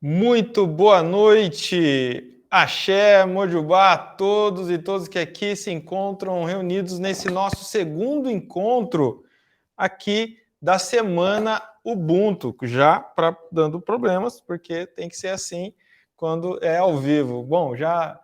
Muito boa noite, Axé, Mojubá, a todos e todas que aqui se encontram reunidos nesse nosso segundo encontro aqui da semana Ubuntu, já dando problemas, porque tem que ser assim quando é ao vivo. Bom, já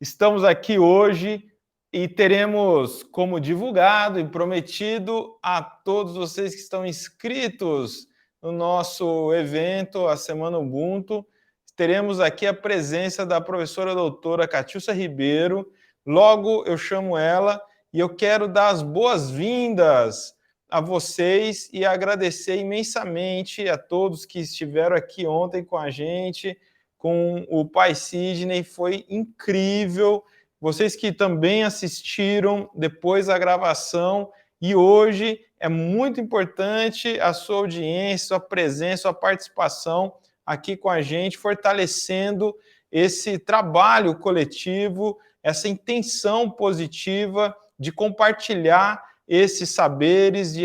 estamos aqui hoje e teremos como divulgado e prometido a todos vocês que estão inscritos no nosso evento, a Semana Ubuntu, teremos aqui a presença da professora doutora Catiúcia Ribeiro. Logo eu chamo ela e eu quero dar as boas-vindas a vocês e agradecer imensamente a todos que estiveram aqui ontem com a gente, com o Pai Sidney, foi incrível. Vocês que também assistiram depois a gravação, e hoje é muito importante a sua audiência, sua presença, sua participação aqui com a gente, fortalecendo esse trabalho coletivo, essa intenção positiva de compartilhar esses saberes, de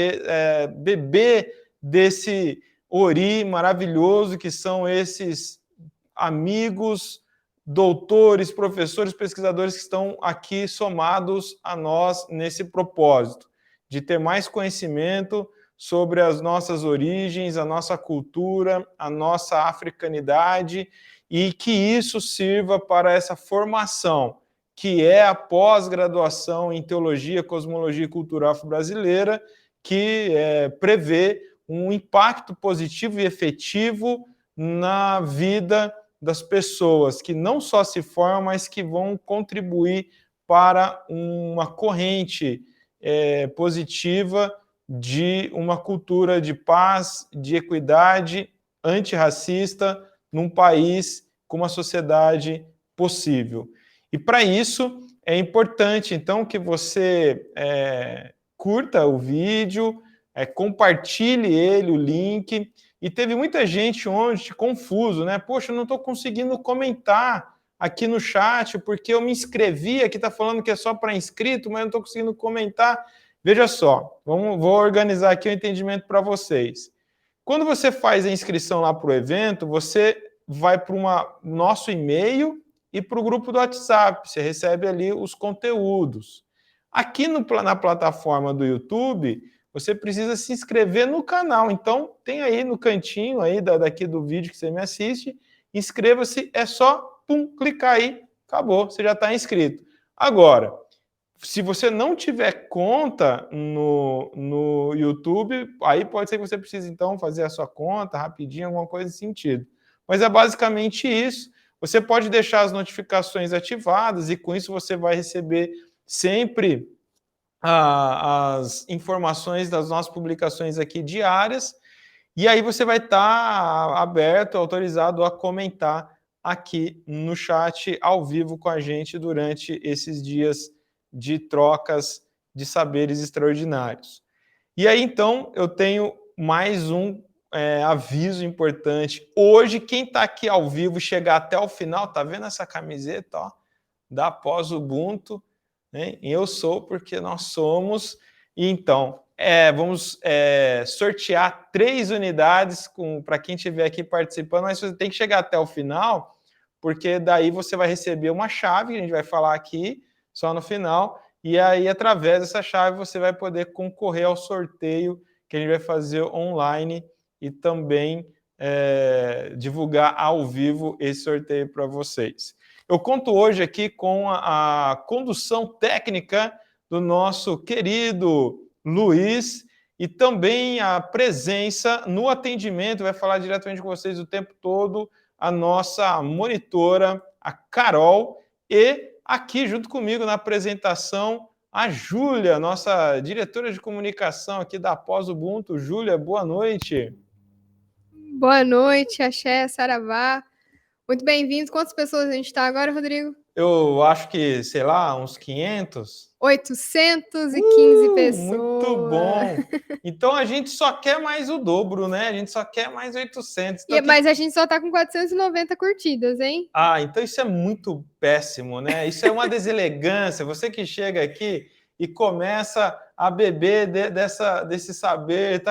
beber desse ori maravilhoso que são esses amigos, doutores, professores, pesquisadores que estão aqui somados a nós nesse propósito, de ter mais conhecimento sobre as nossas origens, a nossa cultura, a nossa africanidade, e que isso sirva para essa formação, que é a pós-graduação em Teologia, Cosmologia e Cultura Afro-Brasileira, que prevê um impacto positivo e efetivo na vida das pessoas, que não só se formam, mas que vão contribuir para uma corrente positiva de uma cultura de paz, de equidade, antirracista, num país com uma sociedade possível. E para isso é importante, então, que você curta o vídeo, compartilhe ele, o link. E teve muita gente ontem confuso, né? Poxa, eu não estou conseguindo comentar aqui no chat, porque eu me inscrevi, aqui está falando que é só para inscrito, mas eu não estou conseguindo comentar. Veja só, vou organizar aqui o entendimento para vocês. Quando você faz a inscrição lá para o evento, você vai para o nosso e-mail e para o grupo do WhatsApp, você recebe ali os conteúdos. Aqui na plataforma do YouTube, você precisa se inscrever no canal. Então, tem aí no cantinho aí daqui do vídeo que você me assiste, inscreva-se, é só clicar aí, acabou, você já está inscrito. Agora, se você não tiver conta no YouTube, aí pode ser que você precise, então, fazer a sua conta rapidinho, alguma coisa nesse sentido. Mas é basicamente isso. Você pode deixar as notificações ativadas e, com isso, você vai receber sempre as informações das nossas publicações aqui diárias, e aí você vai estar aberto, autorizado a comentar aqui no chat ao vivo com a gente durante esses dias de trocas de saberes extraordinários. E aí, então, eu tenho mais um aviso importante. Hoje, quem está aqui ao vivo chegar até o final, tá vendo essa camiseta, ó, da Pós-Ubuntu? Né? Eu sou porque nós somos. E então, vamos sortear 3 unidades para quem estiver aqui participando, mas você tem que chegar até o final, porque daí você vai receber uma chave, que a gente vai falar aqui, só no final, e aí, através dessa chave, você vai poder concorrer ao sorteio que a gente vai fazer online e também divulgar ao vivo esse sorteio para vocês. Eu conto hoje aqui com a condução técnica do nosso querido Luiz e também a presença no atendimento, vai falar diretamente com vocês o tempo todo, a nossa monitora, a Carol, e aqui junto comigo na apresentação, a Júlia, nossa diretora de comunicação aqui da Pós-Ubuntu. Júlia, boa noite. Boa noite, Axé, Saravá. Muito bem-vindos. Quantas pessoas a gente está agora, Rodrigo? Eu acho que, sei lá, uns 500. 815 pessoas. Muito bom. Então a gente só quer mais o dobro, né? A gente só quer mais 800. Então, Mas a gente só está com 490 curtidas, hein? Ah, então isso é muito péssimo, né? Isso é uma deselegância. Você que chega aqui e começa a beber desse saber,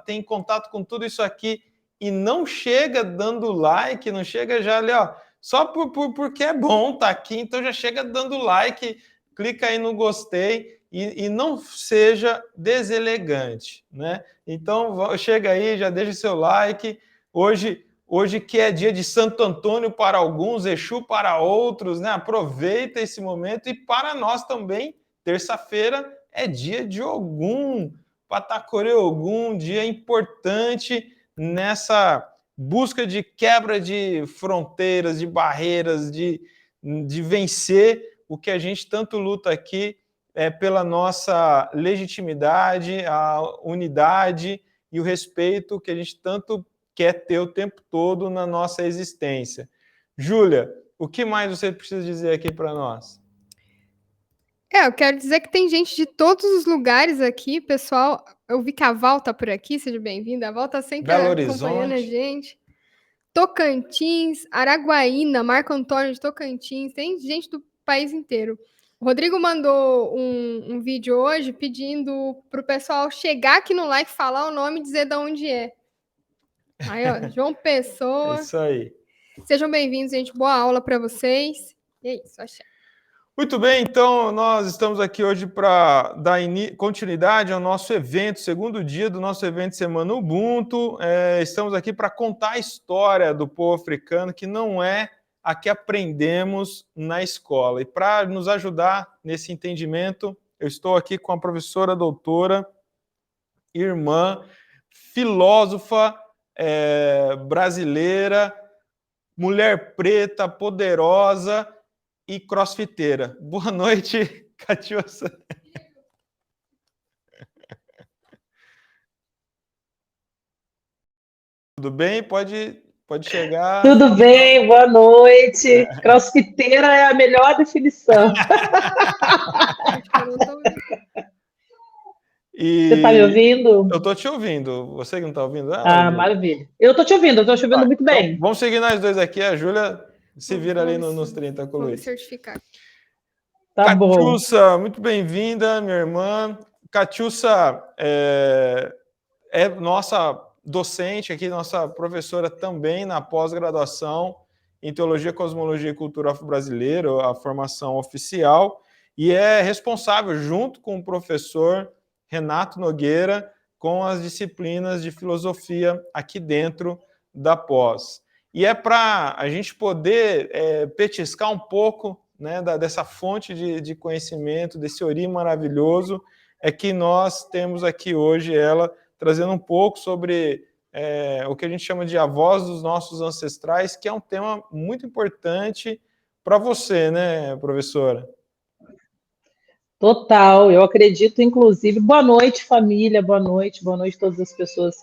tem contato com tudo isso aqui e não chega dando like, não chega já ali, ó, só porque é bom tá aqui, então já chega dando like, clica aí no gostei e não seja deselegante, né? Então chega aí, já deixa seu like. Hoje que é dia de Santo Antônio para alguns, Exu para outros, né? Aproveita esse momento e para nós também, terça-feira é dia de Ogum, Patacorê Ogum, dia importante nessa busca de quebra de fronteiras, de barreiras, de vencer o que a gente tanto luta aqui pela nossa legitimidade, a unidade e o respeito que a gente tanto quer ter o tempo todo na nossa existência. Júlia, o que mais você precisa dizer aqui para nós? Eu quero dizer que tem gente de todos os lugares aqui, pessoal. Eu vi que a Val tá por aqui, seja bem-vinda. A Val tá sempre Belo acompanhando a Horizonte. gente. Tocantins, Araguaína, Marco Antônio de Tocantins, tem gente do país inteiro. O Rodrigo mandou um vídeo hoje pedindo pro pessoal chegar aqui no like, falar o nome e dizer de onde é. Aí, ó, João Pessoa. É isso aí. Sejam bem-vindos, gente. Boa aula para vocês. E é isso, achei. Muito bem, então nós estamos aqui hoje para dar continuidade ao nosso evento, segundo dia do nosso evento Semana Ubuntu. Estamos aqui para contar a história do povo africano, que não é a que aprendemos na escola. E para nos ajudar nesse entendimento, eu estou aqui com a professora doutora, irmã, filósofa brasileira, mulher preta, poderosa e crossfiteira. Boa noite, Catiúcia. Tudo bem? Pode chegar. Tudo bem, boa noite. Crossfiteira é a melhor definição. Você está me ouvindo? Eu estou te ouvindo. Você que não está ouvindo? Maravilha. Eu estou te ouvindo muito então, bem. Vamos seguir nós dois aqui. A Júlia se vira ali nos 30 com o Luiz. Certificar. Tá Catiúcia, muito bem-vinda, minha irmã. Catiúcia é nossa docente aqui, nossa professora também na pós-graduação em Teologia, Cosmologia e Cultura Afro-Brasileira, a formação oficial, e é responsável, junto com o professor Renato Nogueira, com as disciplinas de filosofia aqui dentro da pós. E é para a gente poder petiscar um pouco, né, dessa fonte de conhecimento, desse ori maravilhoso, é que nós temos aqui hoje ela trazendo um pouco sobre o que a gente chama de a voz dos nossos ancestrais, que é um tema muito importante para você, né, professora? Total, eu acredito, inclusive. Boa noite, família, boa noite a todas as pessoas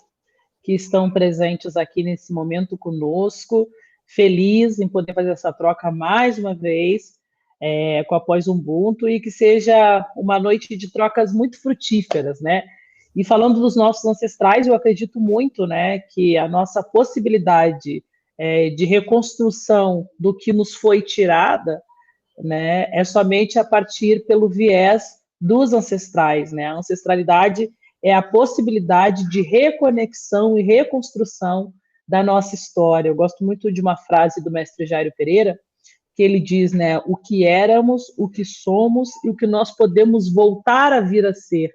que estão presentes aqui nesse momento conosco. Feliz em poder fazer essa troca mais uma vez com a Pós-Ubuntu e que seja uma noite de trocas muito frutíferas, né? E falando dos nossos ancestrais, eu acredito muito, né, que a nossa possibilidade de reconstrução do que nos foi tirada, né, é somente a partir pelo viés dos ancestrais, né? A ancestralidade é a possibilidade de reconexão e reconstrução da nossa história. Eu gosto muito de uma frase do mestre Jairo Pereira, que ele diz, né, o que éramos, o que somos e o que nós podemos voltar a vir a ser.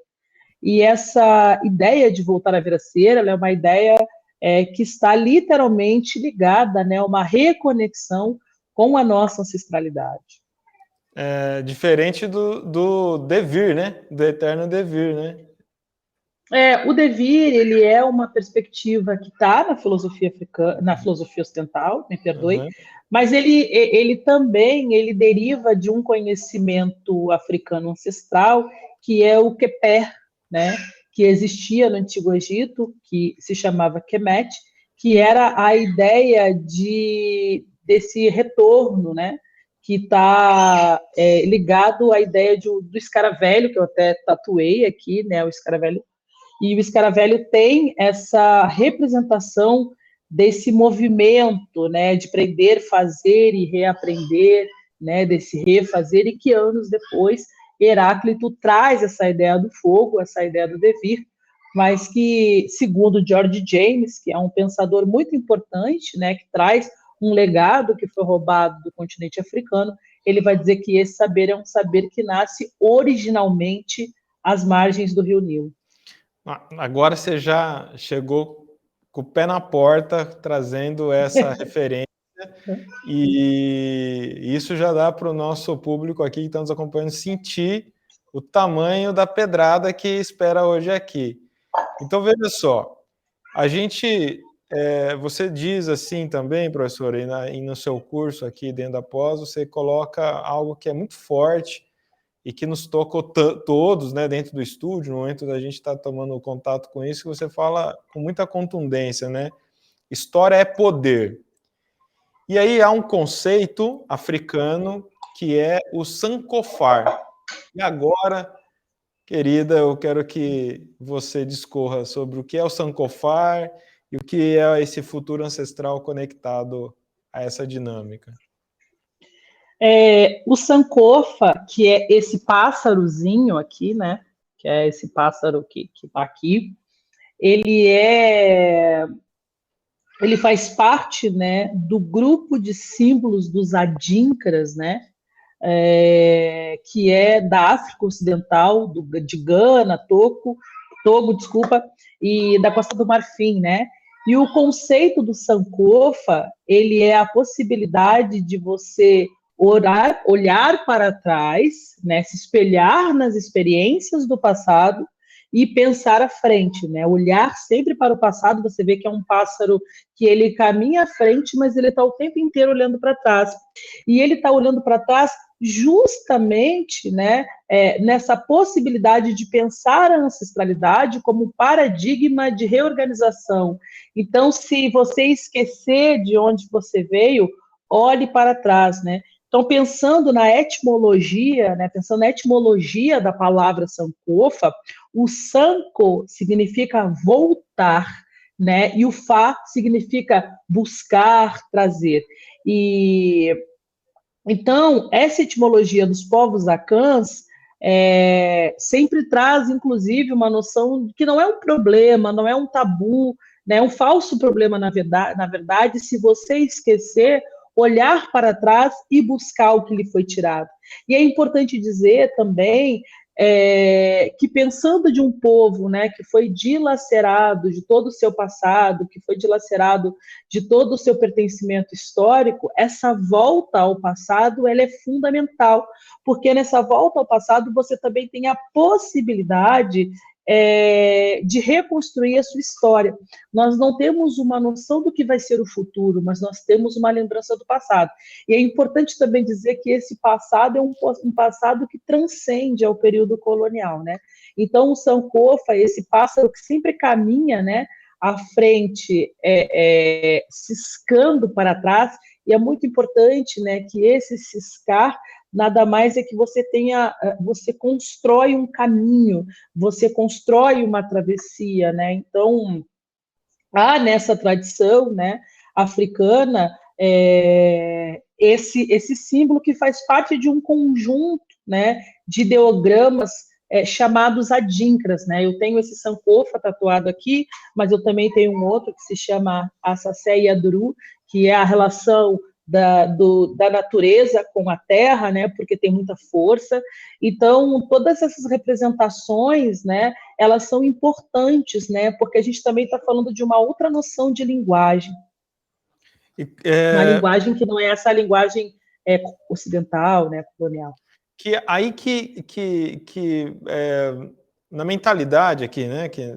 E essa ideia de voltar a vir a ser, ela é uma ideia que está literalmente ligada, né, a uma reconexão com a nossa ancestralidade. Diferente do devir, né? Do eterno devir, né? O devir, ele é uma perspectiva que está na filosofia africana, na filosofia ocidental, me perdoe, mas ele também deriva de um conhecimento africano ancestral, que é o Keper, né? Que existia no Antigo Egito, que se chamava Kemet, que era a ideia desse retorno, né? Que está ligado à ideia do escaravelho, que eu até tatuei aqui, né? O escaravelho. E o escaravelho tem essa representação desse movimento, né, de aprender, fazer e reaprender, né, desse refazer, e que anos depois Heráclito traz essa ideia do fogo, essa ideia do devir, mas que, segundo George James, que é um pensador muito importante, né, que traz um legado que foi roubado do continente africano, ele vai dizer que esse saber é um saber que nasce originalmente às margens do Rio Nilo. Agora você já chegou com o pé na porta, trazendo essa referência, e isso já dá para o nosso público aqui que está nos acompanhando sentir o tamanho da pedrada que espera hoje aqui. Então, veja só, a gente, você diz assim também, professor, e no seu curso aqui dentro da pós, você coloca algo que é muito forte e que nos tocou todos, né, dentro do estúdio, no momento da gente estar tomando contato com isso, que você fala com muita contundência, né? História é poder. E aí há um conceito africano que é o Sankofar. E agora, querida, eu quero que você discorra sobre o que é o Sankofar e o que é esse futuro ancestral conectado a essa dinâmica. O Sankofa, que é esse pássarozinho aqui, né? Que é esse pássaro que está aqui, ele faz parte, né, do grupo de símbolos dos adinkras, né? Que é da África Ocidental, de Gana, Togo, desculpa, e da Costa do Marfim, né? E o conceito do Sankofa, ele é a possibilidade de você olhar para trás, né, se espelhar nas experiências do passado e pensar à frente, né? Olhar sempre para o passado, você vê que é um pássaro que ele caminha à frente, mas ele está o tempo inteiro olhando para trás. E ele está olhando para trás justamente, né, nessa possibilidade de pensar a ancestralidade como paradigma de reorganização. Então, se você esquecer de onde você veio, olhe para trás, né? Então, pensando na etimologia, né, pensando na etimologia da palavra Sankofa, o Sanko significa voltar, né, e o Fa significa buscar, trazer. E então, essa etimologia dos povos acãs sempre traz, inclusive, uma noção de que não é um problema, não é um tabu, né, é um falso problema, na verdade, se você esquecer, olhar para trás e buscar o que lhe foi tirado. E é importante dizer também que pensando de um povo, né, que foi dilacerado de todo o seu passado, que foi dilacerado de todo o seu pertencimento histórico, essa volta ao passado ela é fundamental, porque nessa volta ao passado você também tem a possibilidade de reconstruir a sua história. Nós não temos uma noção do que vai ser o futuro, mas nós temos uma lembrança do passado. E é importante também dizer que esse passado é um passado que transcende ao período colonial, né? Então, o Sankofa, esse pássaro que sempre caminha, né, à frente, ciscando para trás, e é muito importante, né, que esse ciscar nada mais é que você constrói um caminho, você constrói uma travessia, né? Então, há nessa tradição, né, africana, esse símbolo que faz parte de um conjunto, né, de ideogramas chamados adinkras, né? Eu tenho esse Sankofa tatuado aqui, mas eu também tenho um outro que se chama Assassé Yadru, que é a relação da natureza com a terra, né, porque tem muita força. Então, todas essas representações, né, elas são importantes, né, porque a gente também está falando de uma outra noção de linguagem. Uma linguagem que não é essa linguagem ocidental, né, colonial. Aí na mentalidade aqui, né, que é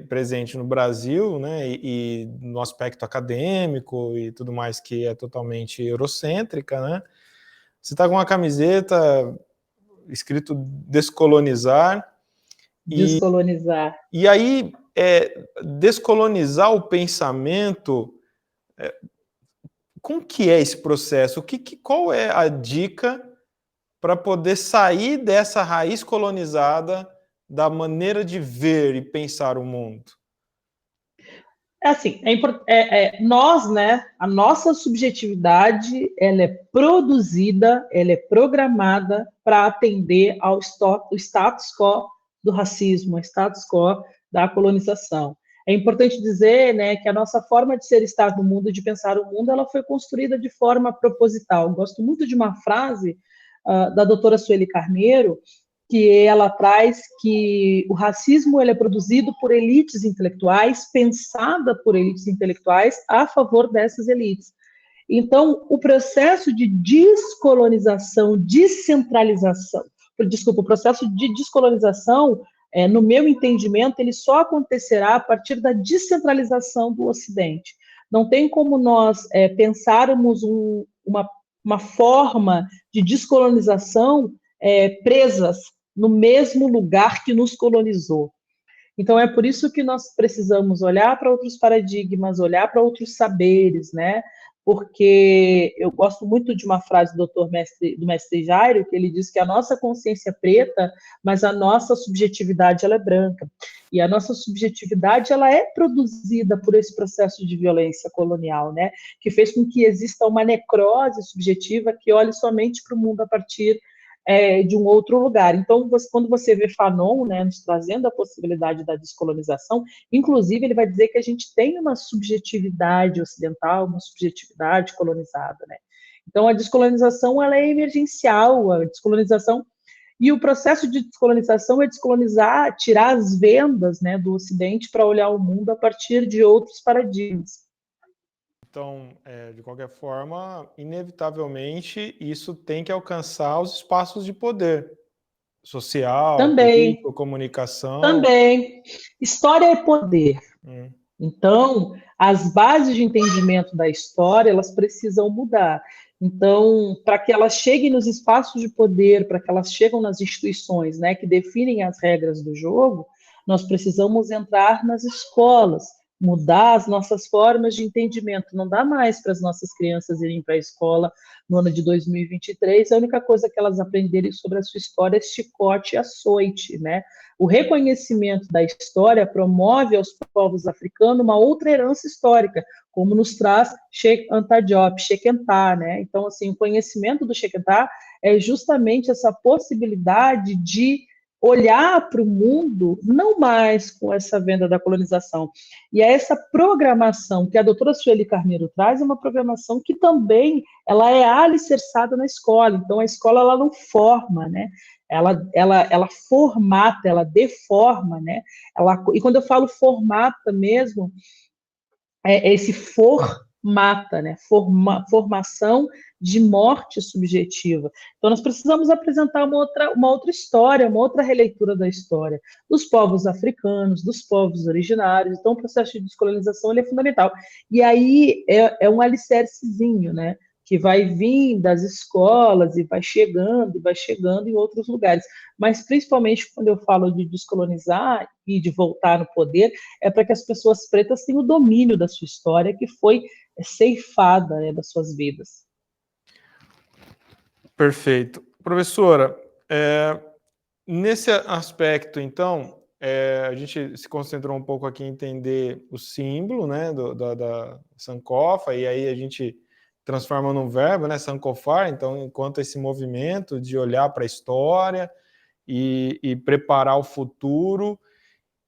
presente no Brasil, né, e no aspecto acadêmico e tudo mais, que é totalmente eurocêntrica, né? Você está com uma camiseta escrito descolonizar. Descolonizar. E aí, descolonizar o pensamento, como que é esse processo? Qual é a dica para poder sair dessa raiz colonizada da maneira de ver e pensar o mundo? Assim, nós, né, a nossa subjetividade, ela é produzida, ela é programada para atender ao status quo do racismo, a status quo da colonização. É importante dizer, né, que a nossa forma de ser estar no mundo, de pensar o mundo, ela foi construída de forma proposital. Gosto muito de uma frase da doutora Sueli Carneiro, que ela traz que o racismo ele é produzido por elites intelectuais, pensada por elites intelectuais a favor dessas elites. Então, o processo de descolonização, descentralização, desculpa, o processo de descolonização, no meu entendimento, ele só acontecerá a partir da descentralização do Ocidente. Não tem como nós pensarmos uma forma de descolonização presas no mesmo lugar que nos colonizou. Então, é por isso que nós precisamos olhar para outros paradigmas, olhar para outros saberes, né? Porque eu gosto muito de uma frase do mestre Jairo, que ele diz que a nossa consciência é preta, mas a nossa subjetividade ela é branca. E a nossa subjetividade ela é produzida por esse processo de violência colonial, né? Que fez com que exista uma necrose subjetiva que olhe somente para o mundo a partir de um outro lugar. Então, quando você vê Fanon, né, nos trazendo a possibilidade da descolonização, inclusive ele vai dizer que a gente tem uma subjetividade ocidental, uma subjetividade colonizada, né? Então, a descolonização ela é emergencial, a descolonização, e o processo de descolonização é descolonizar, tirar as vendas, né, do Ocidente para olhar o mundo a partir de outros paradigmas. Então, de qualquer forma, inevitavelmente, isso tem que alcançar os espaços de poder social, Também, político, comunicação. Também. História é poder. Então, as bases de entendimento da história, elas precisam mudar. Então, para que elas cheguem nos espaços de poder, para que elas cheguem nas instituições, né, que definem as regras do jogo, nós precisamos entrar nas escolas, mudar as nossas formas de entendimento. Não dá mais para as nossas crianças irem para a escola no ano de 2023, a única coisa que elas aprenderem sobre a sua história é chicote e açoite, né? O reconhecimento da história promove aos povos africanos uma outra herança histórica, como nos traz Sheikh Anta Diop, Sheikh Anta, né? Então, assim, o conhecimento do Sheikh Anta é justamente essa possibilidade de olhar para o mundo não mais com essa venda da colonização. E essa programação que a doutora Sueli Carneiro traz é uma programação que também ela é alicerçada na escola. Então, a escola ela não forma, né? Ela formata, ela deforma, né? E quando eu falo formata mesmo, é esse formata, né? Formação de morte subjetiva. Então, nós precisamos apresentar uma outra história, uma outra releitura da história dos povos africanos, dos povos originários. Então, o processo de descolonização ele é fundamental. E aí é um alicercezinho, né? Que vai vir das escolas e vai chegando em outros lugares. Mas, principalmente, quando eu falo de descolonizar e de voltar no poder, é para que as pessoas pretas tenham o domínio da sua história, que foi ceifada, né, das suas vidas. Perfeito. Professora, nesse aspecto, então, a gente se concentrou um pouco aqui em entender o símbolo, né, da Sankofa, e aí a gente transforma num verbo, né, Sankofar, então, enquanto esse movimento de olhar para a história e preparar o futuro,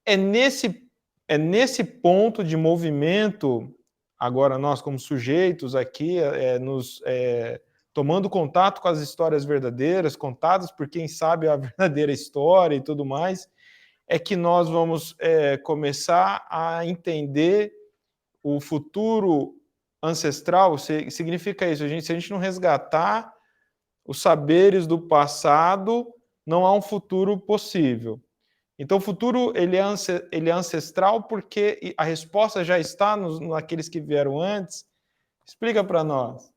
é nesse ponto de movimento, agora nós como sujeitos aqui, tomando contato com as histórias verdadeiras, contadas por quem sabe a verdadeira história e tudo mais, é que nós vamos começar a entender o futuro ancestral. Significa isso, se a gente não resgatar os saberes do passado, não há um futuro possível. Então, o futuro ele é ancestral porque a resposta já está naqueles que vieram antes. Explica para nós.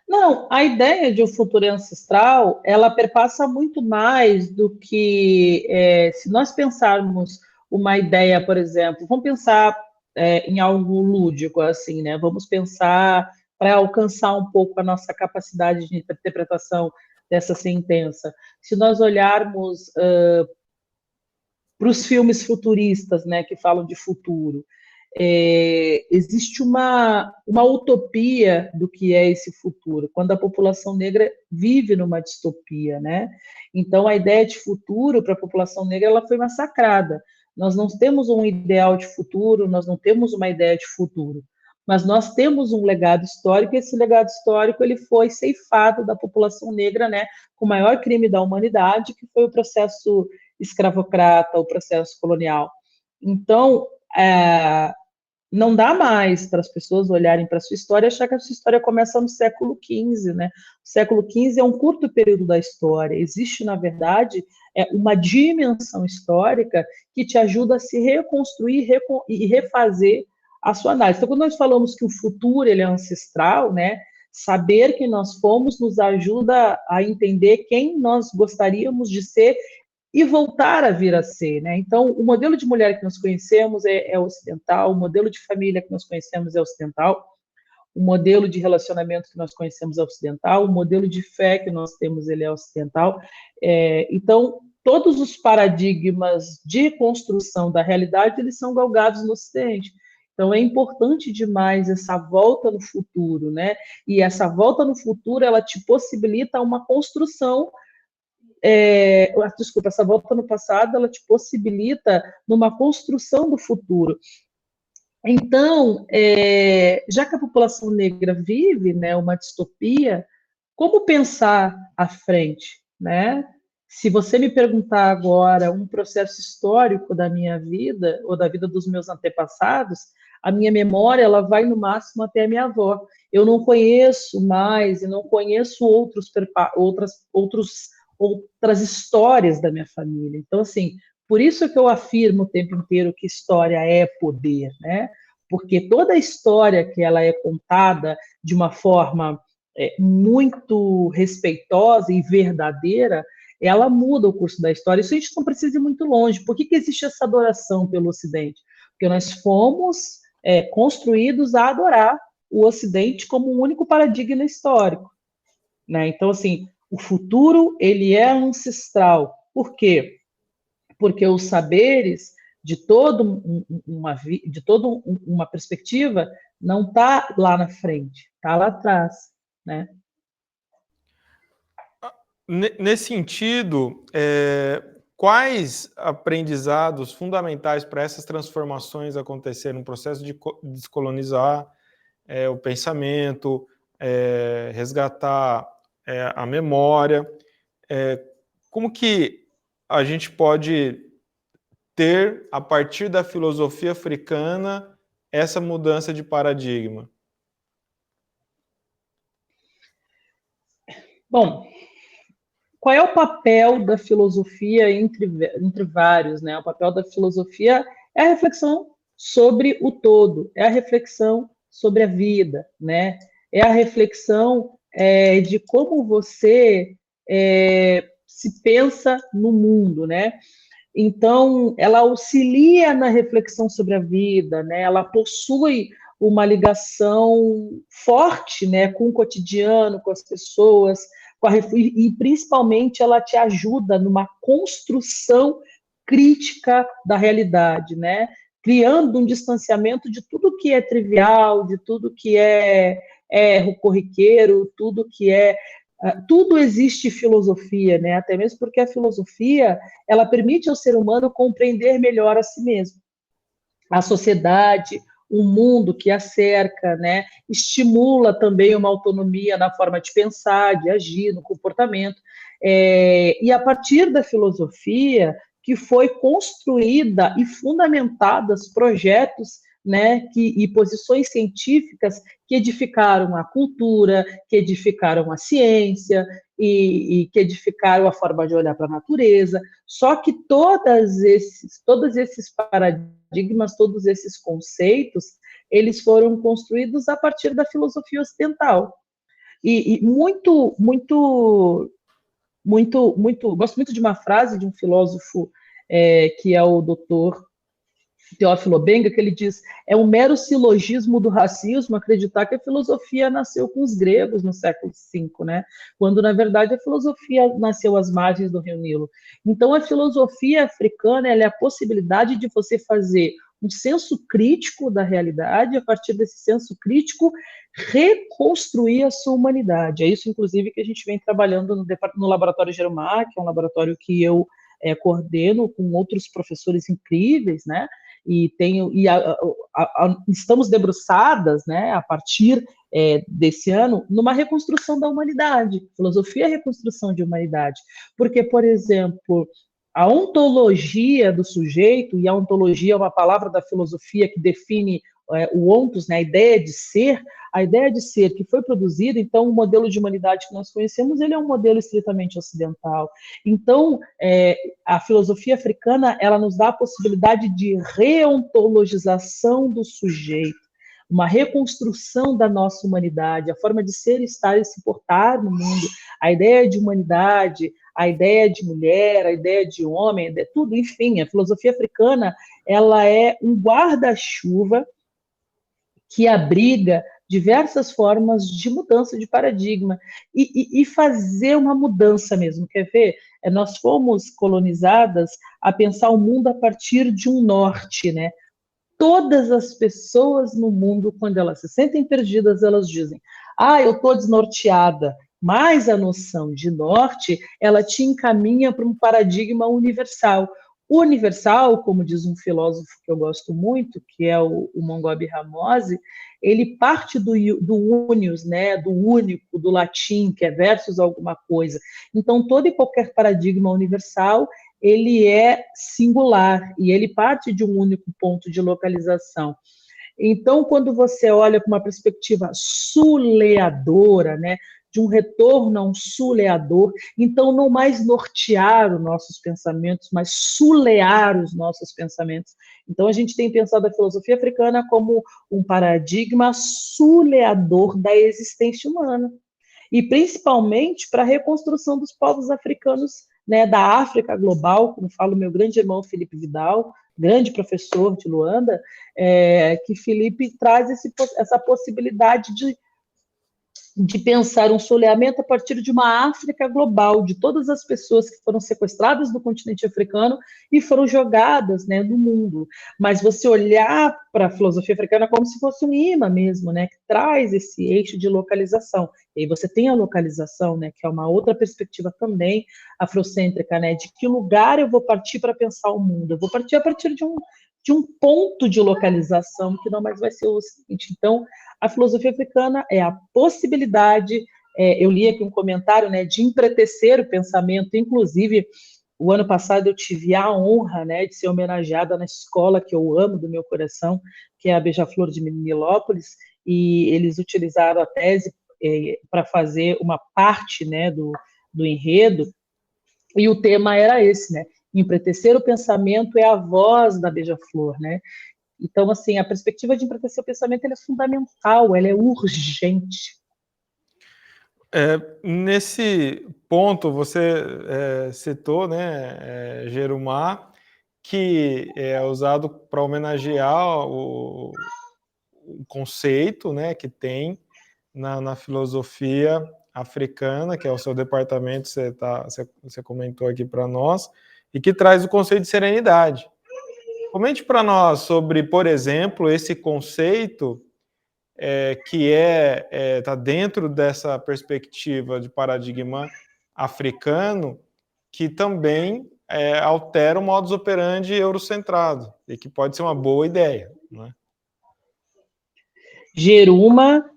Não, a ideia de um futuro ancestral, ela perpassa muito mais do que se nós pensarmos uma ideia, por exemplo, vamos pensar em algo lúdico, assim, né? Vamos pensar para alcançar um pouco a nossa capacidade de interpretação dessa sentença. Se nós olharmos para os filmes futuristas, né, que falam de futuro, existe uma utopia do que é esse futuro, quando a população negra vive numa distopia, né? Então, a ideia de futuro para a população negra ela foi massacrada. Nós não temos um ideal de futuro, nós não temos uma ideia de futuro, mas nós temos um legado histórico, e esse legado histórico ele foi ceifado da população negra, né, com o maior crime da humanidade, que foi o processo escravocrata, o processo colonial. Então, não dá mais para as pessoas olharem para a sua história e achar que a sua história começa no século XV, né? O século XV é um curto período da história. Existe, na verdade, uma dimensão histórica que te ajuda a se reconstruir e refazer a sua análise. Então, quando nós falamos que o futuro ele é ancestral, né? Saber quem nós fomos nos ajuda a entender quem nós gostaríamos de ser e voltar a vir a ser, né? Então, o modelo de mulher que nós conhecemos é ocidental, o modelo de família que nós conhecemos é ocidental, o modelo de relacionamento que nós conhecemos é ocidental, o modelo de fé que nós temos ele é ocidental. Então, todos os paradigmas de construção da realidade eles são galgados no Ocidente. Então, é importante demais essa volta no futuro, né? E essa volta no futuro ela te possibilita uma construção. Desculpa, essa volta no passado, ela te possibilita numa construção do futuro. Então, já que a população negra vive, né, uma distopia, como pensar à frente, né? Se você me perguntar agora um processo histórico da minha vida, ou da vida dos meus antepassados, a minha memória ela vai no máximo até a minha avó. Eu não conheço mais, e não conheço outras histórias da minha família. Então, assim, por isso que eu afirmo o tempo inteiro que história é poder, né? Porque toda a história que ela é contada de uma forma muito respeitosa e verdadeira, ela muda o curso da história. Isso a gente não precisa ir muito longe. Por que existe essa adoração pelo Ocidente? Porque nós fomos construídos a adorar o Ocidente como um único paradigma histórico, né? Então, assim, o futuro, ele é ancestral. Por quê? Porque os saberes de toda uma perspectiva não está lá na frente, está lá atrás, né? Nesse sentido, quais aprendizados fundamentais para essas transformações acontecerem no processo de descolonizar o pensamento, resgatar a memória, como que a gente pode ter, a partir da filosofia africana, essa mudança de paradigma? Bom, qual é o papel da filosofia entre vários, né? O papel da filosofia é a reflexão sobre o todo, é a reflexão sobre a vida, né? É a reflexão de como você se pensa no mundo, né? Então, ela auxilia na reflexão sobre a vida, né? Ela possui uma ligação forte, né, com o cotidiano, com as pessoas, e principalmente ela te ajuda numa construção crítica da realidade, né? Criando um distanciamento de tudo que é trivial, de tudo que é corriqueiro, tudo existe filosofia, né? Até mesmo porque a filosofia ela permite ao ser humano compreender melhor a si mesmo, a sociedade, o mundo que a cerca, né? Estimula também uma autonomia na forma de pensar, de agir, no comportamento. E a partir da filosofia que foi construída e fundamentadas projetos, né, e posições científicas que edificaram a cultura, que edificaram a ciência e que edificaram a forma de olhar para a natureza. Só que todos esses paradigmas, todos esses conceitos, eles foram construídos a partir da filosofia ocidental. E gosto muito de uma frase de um filósofo que é o doutor Teófilo Benga, que ele diz: é um mero silogismo do racismo acreditar que a filosofia nasceu com os gregos no século V, né? Quando, na verdade, a filosofia nasceu às margens do Rio Nilo. Então, a filosofia africana ela é a possibilidade de você fazer um senso crítico da realidade, a partir desse senso crítico, reconstruir a sua humanidade. É isso, inclusive, que a gente vem trabalhando no Laboratório Jeromar, que é um laboratório que eu coordeno com outros professores incríveis, né? Estamos debruçadas, né, a partir desse ano, numa reconstrução da humanidade. Filosofia é reconstrução de humanidade. Porque, por exemplo, a ontologia do sujeito, e a ontologia é uma palavra da filosofia que define o ontos, né, a ideia de ser que foi produzida, então o modelo de humanidade que nós conhecemos, ele é um modelo estritamente ocidental. Então, a filosofia africana, ela nos dá a possibilidade de reontologização do sujeito, uma reconstrução da nossa humanidade, a forma de ser, estar e se portar no mundo, a ideia de humanidade, a ideia de mulher, a ideia de homem, tudo, enfim, a filosofia africana, ela é um guarda-chuva que abriga diversas formas de mudança de paradigma e fazer uma mudança mesmo, quer ver? Nós fomos colonizadas a pensar o mundo a partir de um norte, né? Todas as pessoas no mundo, quando elas se sentem perdidas, elas dizem, eu estou desnorteada, mas a noção de norte, ela te encaminha para um paradigma universal. O universal, como diz um filósofo que eu gosto muito, que é o Mongobi Ramose, ele parte do unius, né, do único, do latim, que é versus alguma coisa. Então, todo e qualquer paradigma universal, ele é singular, e ele parte de um único ponto de localização. Então, quando você olha com uma perspectiva suleadora, né, de um retorno a um suleador, então não mais nortear os nossos pensamentos, mas sulear os nossos pensamentos. Então a gente tem pensado a filosofia africana como um paradigma suleador da existência humana, e principalmente para a reconstrução dos povos africanos, né, da África global, como fala o meu grande irmão Felipe Vidal, grande professor de Luanda, que Felipe traz essa possibilidade de pensar um soleamento a partir de uma África global, de todas as pessoas que foram sequestradas do continente africano e foram jogadas, né, no mundo. Mas você olhar para a filosofia africana como se fosse um imã mesmo, né, que traz esse eixo de localização. E aí você tem a localização, né, que é uma outra perspectiva também afrocêntrica, né, de que lugar eu vou partir para pensar o mundo. Eu vou partir a partir de um ponto de localização que não mais vai ser o seguinte. Então, a filosofia africana é a possibilidade, eu li aqui um comentário, né, de empretecer o pensamento, inclusive, o ano passado eu tive a honra, né, de ser homenageada na escola que eu amo do meu coração, que é a Beija-Flor de Nilópolis, e eles utilizaram a tese para fazer uma parte, né, do enredo, e o tema era esse, né, empretecer o pensamento é a voz da Beija-Flor, né? Então, assim, a perspectiva de empretecer o pensamento ela é fundamental, ela é urgente. Nesse ponto, você citou, né, Jeromar, que é usado para homenagear o conceito, né, que tem na filosofia africana, que é o seu departamento, você comentou aqui para nós, e que traz o conceito de serenidade. Comente para nós sobre, por exemplo, esse conceito que está dentro dessa perspectiva de paradigma africano, que também altera o modus operandi eurocentrado, e que pode ser uma boa ideia, né? Jeruma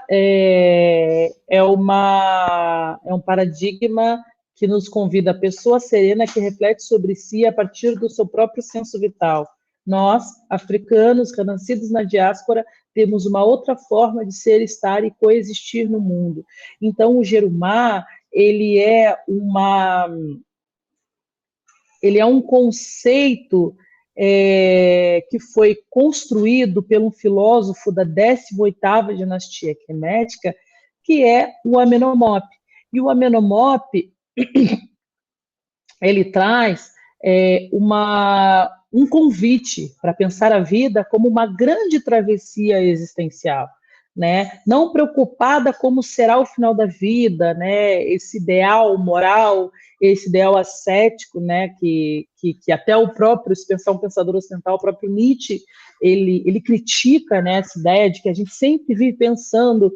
é um paradigma que nos convida a pessoa serena que reflete sobre si a partir do seu próprio senso vital. Nós, africanos, renascidos na diáspora, temos uma outra forma de ser, estar e coexistir no mundo. Então, o Jerumá, ele é um conceito que foi construído por um filósofo da 18ª dinastia quemética, que é o Amenhotep. E o Amenhotep, ele traz um convite para pensar a vida como uma grande travessia existencial, né? Não preocupada como será o final da vida, né? Esse ideal moral, esse ideal ascético, né? Que até o próprio, se pensar um pensador ocidental, o próprio Nietzsche, ele critica, né, essa ideia de que a gente sempre vive pensando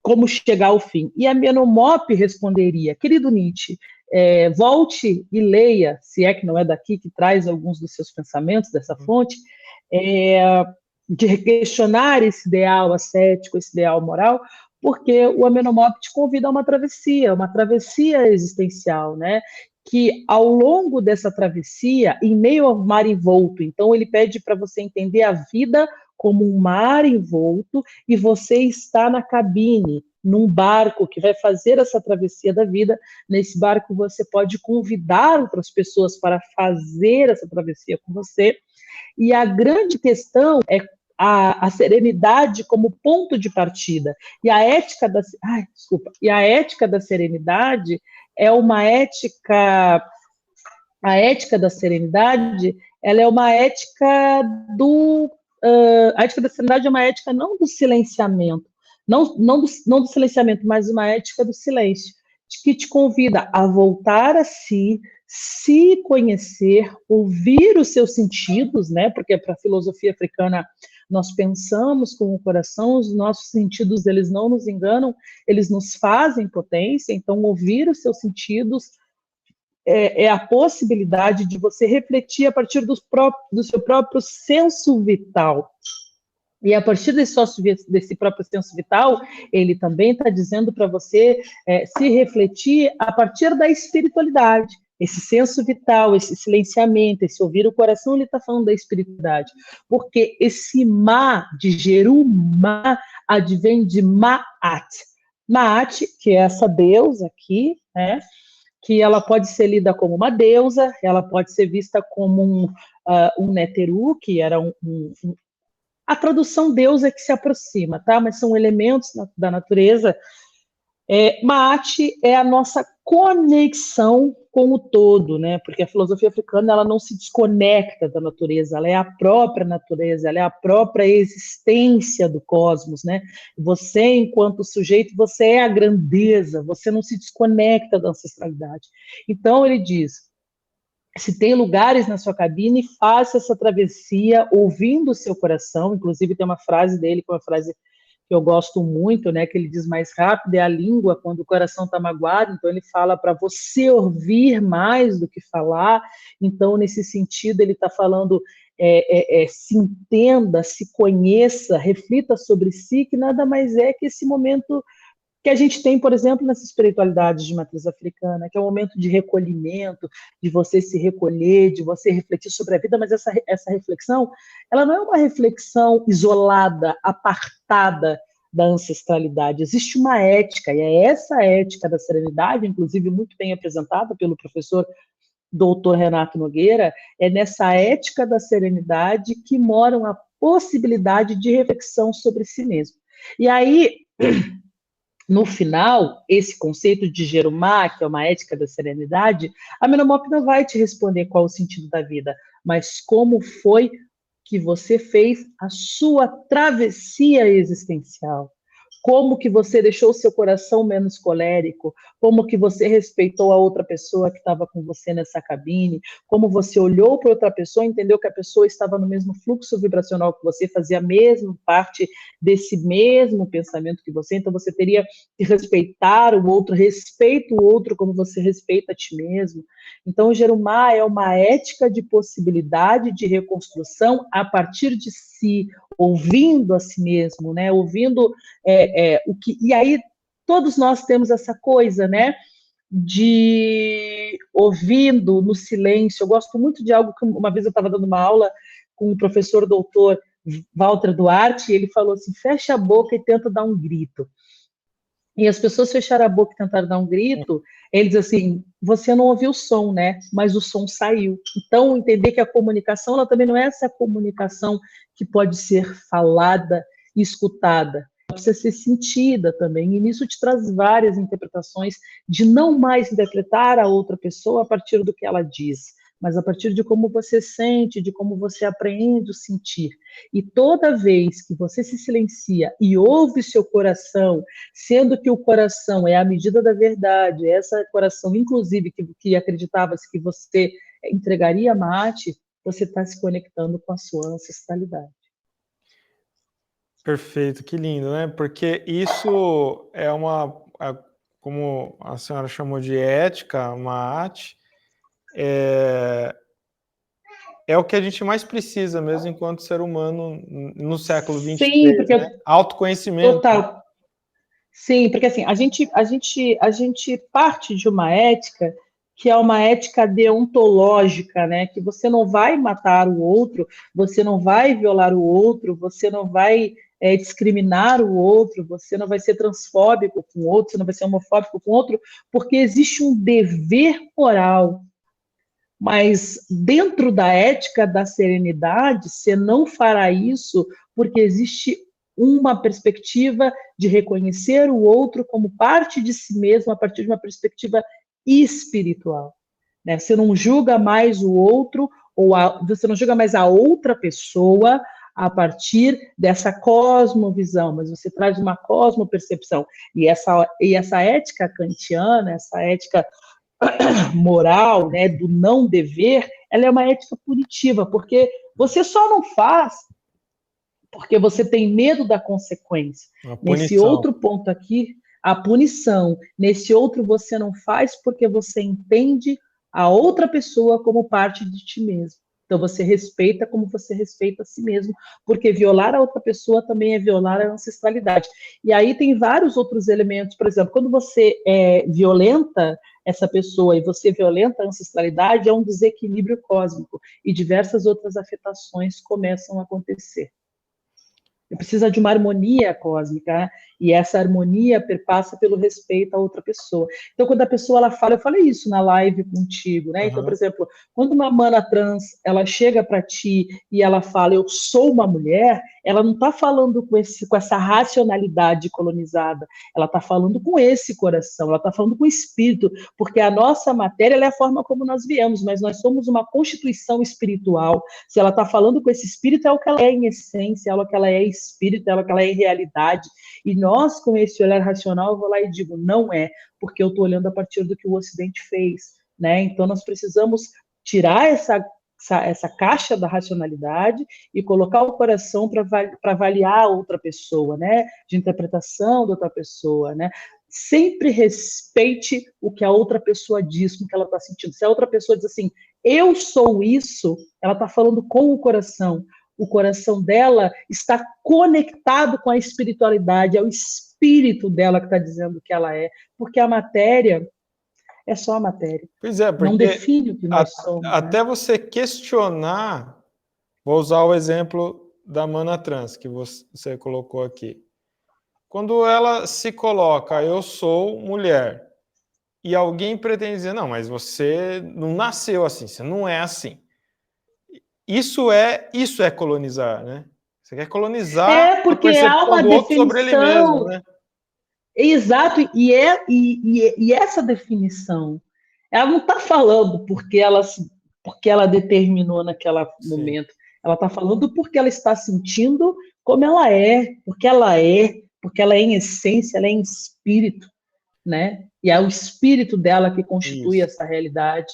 como chegar ao fim. E a Menomop responderia: querido Nietzsche, volte e leia, se é que não é daqui que traz alguns dos seus pensamentos dessa fonte, de questionar esse ideal ascético, esse ideal moral, porque o Amenhotep te convida a uma travessia existencial, né? Que ao longo dessa travessia, em meio ao mar envolto, então ele pede para você entender a vida como um mar envolto e você está na cabine, num barco que vai fazer essa travessia da vida. Nesse barco você pode convidar outras pessoas para fazer essa travessia com você. E a grande questão é a serenidade como ponto de partida. E a ética da serenidade é uma ética. A ética da serenidade, ela é uma ética a ética da serenidade é uma ética não do silenciamento, não do silenciamento, mas uma ética do silêncio, que te convida a voltar a si, se conhecer, ouvir os seus sentidos, né? Porque para a filosofia africana nós pensamos com o coração, os nossos sentidos, eles não nos enganam, eles nos fazem potência. Então ouvir os seus sentidos é a possibilidade de você refletir a partir do seu próprio senso vital. E a partir desse próprio senso vital, ele também está dizendo para você se refletir a partir da espiritualidade. Esse senso vital, esse silenciamento, esse ouvir o coração, ele está falando da espiritualidade. Porque esse Ma, de Jerumá, advém de Maat. Maat, que é essa deusa aqui, né? Que ela pode ser lida como uma deusa, ela pode ser vista como um Neteru, que era a tradução deusa que se aproxima, tá? Mas são elementos da natureza. Maat é a nossa conexão com o todo, né? Porque a filosofia africana, ela não se desconecta da natureza, ela é a própria natureza, ela é a própria existência do cosmos, né? Você, enquanto sujeito, você é a grandeza, você não se desconecta da ancestralidade. Então, ele diz: se tem lugares na sua cabine, faça essa travessia ouvindo o seu coração. Inclusive, tem uma frase dele, que é uma frase que eu gosto muito, né, que ele diz: mais rápido é a língua quando o coração está magoado. Então ele fala para você ouvir mais do que falar. Então, nesse sentido, ele está falando se entenda, se conheça, reflita sobre si, que nada mais é que esse momento que a gente tem, por exemplo, nessa espiritualidade de matriz africana, que é um momento de recolhimento, de você se recolher, de você refletir sobre a vida. Mas essa reflexão, ela não é uma reflexão isolada, apartada da ancestralidade. Existe uma ética, e é essa ética da serenidade, inclusive muito bem apresentada pelo professor doutor Renato Nogueira. É nessa ética da serenidade que mora a possibilidade de reflexão sobre si mesmo. E aí, no final, esse conceito de Jerumá, que é uma ética da serenidade, a Menomop não vai te responder qual o sentido da vida, mas como foi que você fez a sua travessia existencial. Como que você deixou o seu coração menos colérico, como que você respeitou a outra pessoa que estava com você nessa cabine, como você olhou para outra pessoa e entendeu que a pessoa estava no mesmo fluxo vibracional que você, fazia mesmo parte desse mesmo pensamento que você. Então você teria que respeitar o outro, respeita o outro como você respeita a ti mesmo. Então o Jerumá é uma ética de possibilidade de reconstrução a partir de si, ouvindo a si mesmo, né? Ouvindo o que. E aí todos nós temos essa coisa, né? De ouvindo no silêncio. Eu gosto muito de algo que uma vez eu estava dando uma aula com o professor doutor Walter Duarte, e ele falou assim: fecha a boca e tenta dar um grito. E as pessoas fecharam a boca e tentaram dar um grito. Ele diz assim: você não ouviu o som, né? Mas o som saiu. Então, entender que a comunicação, ela também não é essa comunicação que pode ser falada e escutada. Ela precisa ser sentida também. E nisso te traz várias interpretações de não mais interpretar a outra pessoa a partir do que ela diz, mas a partir de como você sente, de como você aprende o sentir. E toda vez que você se silencia e ouve seu coração, sendo que o coração é a medida da verdade, essa coração, inclusive, que acreditava-se que você entregaria Mate, você está se conectando com a sua ancestralidade. Perfeito, que lindo, né? Porque isso é como a senhora chamou de ética, uma arte, é o que a gente mais precisa mesmo enquanto ser humano no século Sim, XXIII, porque né? Autoconhecimento. total. Sim, porque assim, a gente parte de uma ética que é uma ética deontológica, né? Que você não vai matar o outro, você não vai violar o outro, você não vai discriminar o outro, você não vai ser transfóbico com o outro, você não vai ser homofóbico com o outro, porque existe um dever moral. Mas dentro da ética da serenidade, você não fará isso porque existe uma perspectiva de reconhecer o outro como parte de si mesmo a partir de uma perspectiva espiritual. Né? Você não julga mais o outro, você não julga mais a outra pessoa a partir dessa cosmovisão, mas você traz uma cosmopercepção. E essa ética kantiana, essa ética moral, né, do não dever, ela é uma ética punitiva, porque você só não faz porque você tem medo da consequência. Nesse outro ponto aqui, a punição. Nesse outro, você não faz porque você entende a outra pessoa como parte de ti mesmo. Então, você respeita como você respeita a si mesmo, porque violar a outra pessoa também é violar a ancestralidade. E aí tem vários outros elementos, por exemplo, quando você violenta essa pessoa e você violenta a ancestralidade, é um desequilíbrio cósmico e diversas outras afetações começam a acontecer. Precisa de uma harmonia cósmica, né? E essa harmonia perpassa pelo respeito à outra pessoa. Então, quando a pessoa ela fala, eu falei isso na live contigo, né? Então, por exemplo, quando uma mana trans ela chega para ti e ela fala, eu sou uma mulher, ela não está falando com essa racionalidade colonizada, ela está falando com esse coração, ela está falando com o espírito, porque a nossa matéria é a forma como nós viemos, mas nós somos uma constituição espiritual. Se ela está falando com esse espírito, é o que ela é em essência, é o que ela é espírito, é o que ela é em realidade. E nós, com esse olhar racional, eu vou lá e digo, não é, porque eu estou olhando a partir do que o Ocidente fez, né? Então, nós precisamos tirar essa caixa da racionalidade e colocar o coração para avaliar a outra pessoa, né? De interpretação da outra pessoa, né? Sempre respeite o que a outra pessoa diz, o que ela está sentindo. Se a outra pessoa diz assim, eu sou isso, ela está falando com o coração. O coração dela está conectado com a espiritualidade, é o espírito dela que está dizendo que ela é, porque a matéria é só a matéria. Pois é, porque não define o que nós somos. Até né? você questionar, vou usar o exemplo da mana trans que você colocou aqui. Quando ela se coloca, eu sou mulher, e alguém pretende dizer, não, mas você não nasceu assim, você não é assim. Isso é colonizar, né? Você quer colonizar a Porque há percepção uma do outro sobre ele mesmo, definição. né? Exato, e essa definição, ela não está falando porque ela determinou naquele momento. Ela está falando porque ela está sentindo como ela é, porque ela é em essência, ela é em espírito, né? E é o espírito dela que constitui essa realidade.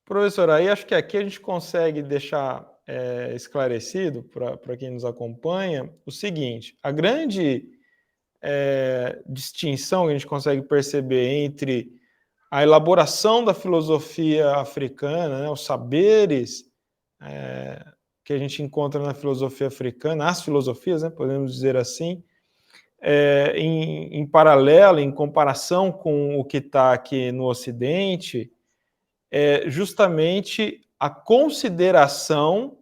Professor, aí acho que aqui a gente consegue deixar esclarecido para quem nos acompanha o seguinte: a grande distinção que a gente consegue perceber entre a elaboração da filosofia africana, né, os saberes que a gente encontra na filosofia africana, as filosofias, né, podemos dizer assim, em paralelo, em comparação com o que está aqui no Ocidente, é justamente a consideração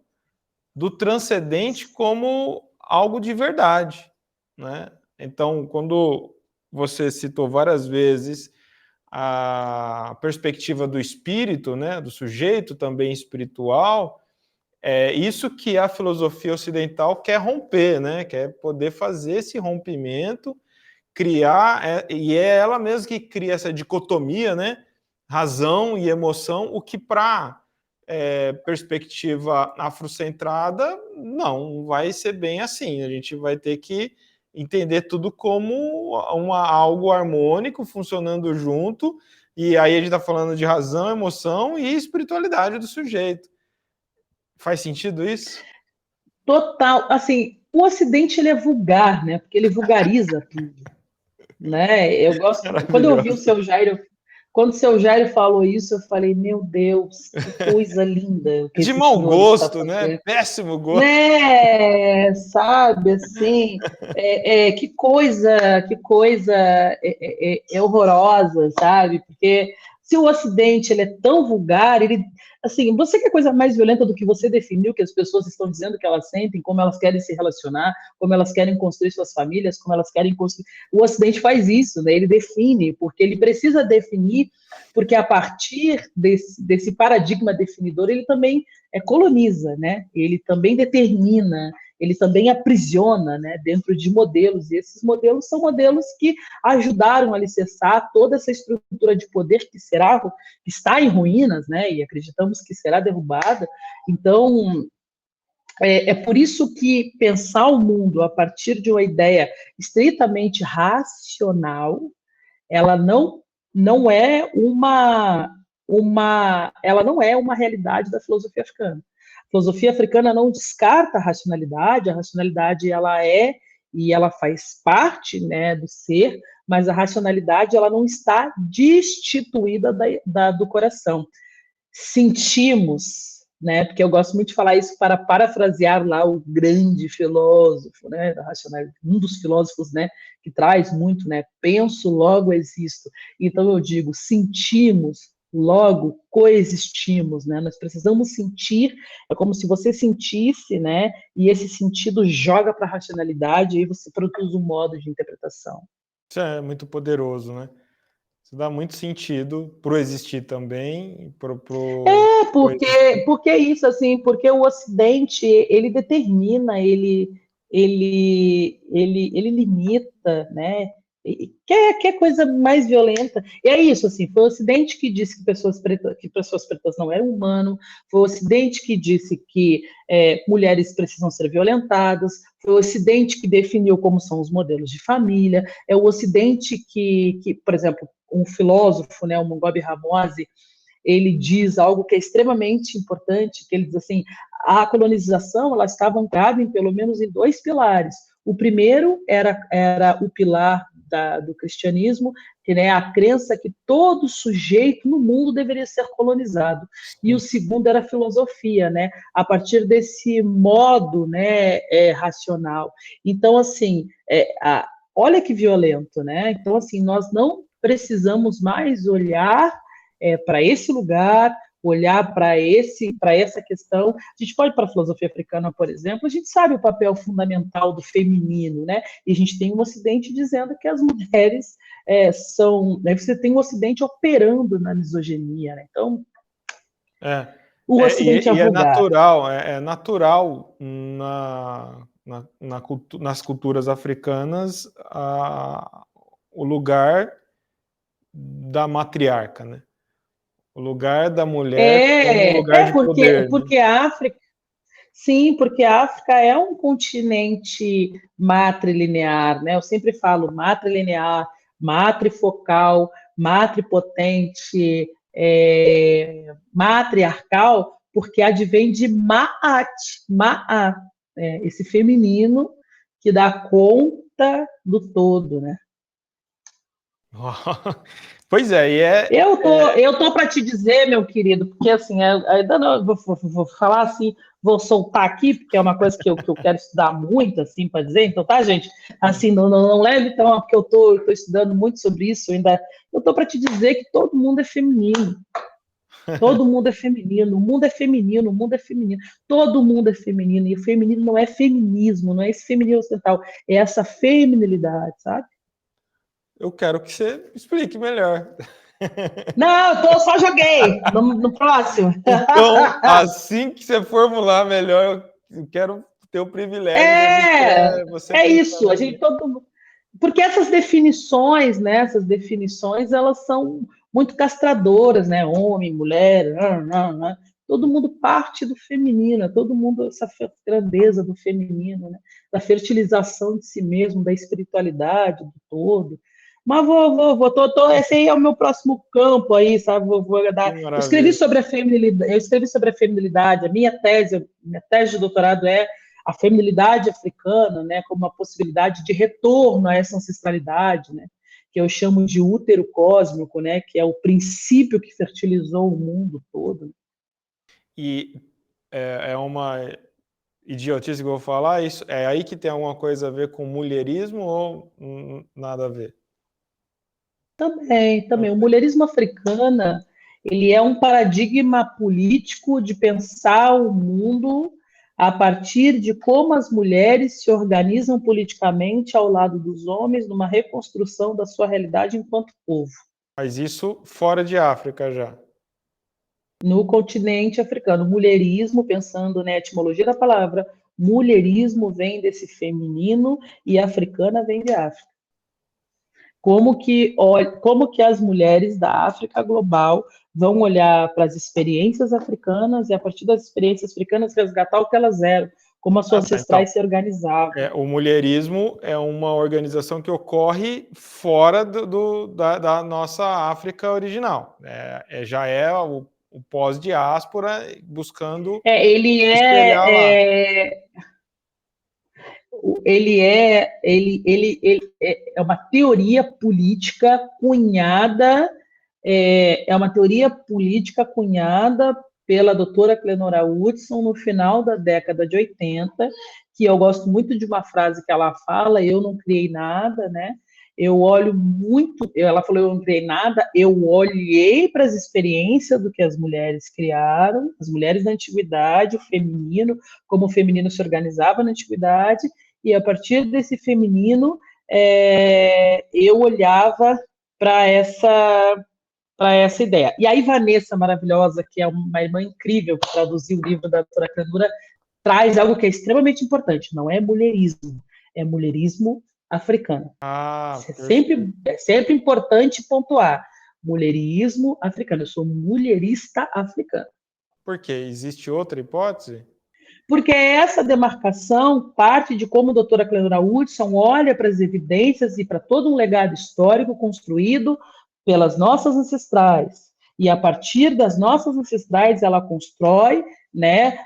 do transcendente como algo de verdade, né? Então, quando você citou várias vezes a perspectiva do espírito, né, do sujeito também espiritual, é isso que a filosofia ocidental quer romper, né? Quer poder fazer esse rompimento, criar, e é ela mesma que cria essa dicotomia, né? Razão e emoção, o que para perspectiva afrocentrada, não vai ser bem assim. A gente vai ter que entender tudo como algo harmônico, funcionando junto, e aí a gente está falando de razão, emoção e espiritualidade do sujeito. Faz sentido isso? Total. Assim, o Ocidente ele é vulgar, né? Porque ele vulgariza tudo, né? Eu gosto. Quando eu vi o seu Jairo, quando o seu Jairo falou isso, eu falei, meu Deus, que coisa linda que De esse mau senhor está gosto, né? fazendo. Péssimo gosto. Né? Sabe, assim, que coisa horrorosa, sabe? Porque se o Ocidente ele é tão vulgar, ele, assim, você quer coisa mais violenta do que você definiu que as pessoas estão dizendo que elas sentem, como elas querem se relacionar, como elas querem construir suas famílias, como elas querem construir. O Ocidente faz isso, né? Ele define, porque ele precisa definir, porque a partir desse paradigma definidor, ele também coloniza, né? Ele também determina, ele também aprisiona, né, dentro de modelos, e esses modelos são modelos que ajudaram a alicerçar toda essa estrutura de poder que está em ruínas, né, e acreditamos que será derrubada. Então, é por isso que pensar o mundo a partir de uma ideia estritamente racional, ela não é ela não é uma realidade da filosofia africana. A filosofia africana não descarta a racionalidade ela é e ela faz parte, né, do ser, mas a racionalidade ela não está destituída do coração. Sentimos, né, porque eu gosto muito de falar isso para parafrasear lá o grande filósofo, né, da racionalidade, um dos filósofos, né, que traz muito, né, penso, logo existo. Então eu digo, sentimos, logo coexistimos, né? Nós precisamos sentir, é como se você sentisse, né? E esse sentido joga para a racionalidade e aí você produz um modo de interpretação. Isso é muito poderoso, né? Isso dá muito sentido para o existir também. Porque é isso, assim, porque o Ocidente, ele determina, ele limita, né? Quer coisa mais violenta. E é isso, assim, foi o Ocidente que disse que pessoas pretas não eram humanos, foi o Ocidente que disse que mulheres precisam ser violentadas, foi o Ocidente que definiu como são os modelos de família, é o Ocidente que por exemplo, um filósofo, né, o Mongobi Ramose, ele diz algo que é extremamente importante, que ele diz assim, a colonização ela estava ancorada em pelo menos em dois pilares. O primeiro era o pilar do cristianismo, que é a crença que todo sujeito no mundo deveria ser colonizado. E o segundo era a filosofia, né? A partir desse modo, né, racional. Então, assim, olha que violento, né? Então, assim, nós não precisamos mais olhar para esse lugar, olhar para essa questão. A gente pode ir para a filosofia africana, por exemplo, a gente sabe o papel fundamental do feminino, né? E a gente tem um Ocidente dizendo que as mulheres são... Né? Você tem um Ocidente operando na misoginia, né? Então, o Ocidente é vulgar. É natural nas culturas africanas o lugar da matriarca, né? O lugar da mulher como lugar de poder. Porque a África, sim, porque a África é um continente matrilinear, né? Eu sempre falo matrilinear, matrifocal, matripotente, matriarcal, porque advém de Ma'at, esse feminino que dá conta do todo, né? Pois é, Eu tô para te dizer, meu querido, porque assim, ainda não vou falar assim, vou soltar aqui, porque é uma coisa que eu quero estudar muito, assim, para dizer, então, tá, gente? Assim, não leve, então, porque eu tô estudando muito sobre isso, eu tô para te dizer que todo mundo é feminino. Todo mundo é feminino, o mundo é feminino, todo mundo é feminino, e o feminino não é feminismo, não é esse feminismo ocidental, é essa feminilidade, sabe? Eu quero que você explique melhor. Não, eu só joguei no próximo. Então, assim que você formular melhor, eu quero ter o privilégio de você é isso. A gente porque essas definições, né? Elas são muito castradoras, né? Homem, mulher, todo mundo parte do feminino, todo mundo essa grandeza do feminino, né? Da fertilização de si mesmo, da espiritualidade do todo. Mas esse aí é o meu próximo campo aí, sabe? Eu escrevi sobre a feminilidade, a minha tese de doutorado é a feminilidade africana, né, como uma possibilidade de retorno a essa ancestralidade, né, que eu chamo de útero cósmico, né, que é o princípio que fertilizou o mundo todo. E é uma idiotice que eu vou falar, isso é aí que tem alguma coisa a ver com mulherismo ou nada a ver? Também. O mulherismo africano, ele é um paradigma político de pensar o mundo a partir de como as mulheres se organizam politicamente ao lado dos homens numa reconstrução da sua realidade enquanto povo. Mas isso fora de África já. No continente africano, mulherismo, pensando na etimologia da palavra, mulherismo vem desse feminino e africana vem de África. Como que as mulheres da África global vão olhar para as experiências africanas e, a partir das experiências africanas, resgatar o que elas eram, como as suas ancestrais se organizavam. O mulherismo é uma organização que ocorre fora da nossa África original. Já é o pós-diáspora buscando espelhar lá. Ele é uma teoria política cunhada, pela doutora Clenora Hudson no final da década de 80, que eu gosto muito de uma frase que ela fala: eu não criei nada, né? Eu olho muito, ela falou, eu não criei nada, eu olhei para as experiências do que as mulheres criaram, as mulheres da antiguidade, o feminino, como o feminino se organizava na antiguidade, e a partir desse feminino, eu olhava para essa ideia. E aí Vanessa, maravilhosa, que é uma irmã incrível, que traduziu o livro da doutora Clenora, traz algo que é extremamente importante, não é mulherismo, é mulherismo africano. É sempre importante pontuar. Mulherismo africano. Eu sou mulherista africana. Por quê? Existe outra hipótese? Porque essa demarcação parte de como a doutora Clenora Hudson olha para as evidências e para todo um legado histórico construído pelas nossas ancestrais. E a partir das nossas ancestrais, ela constrói, né,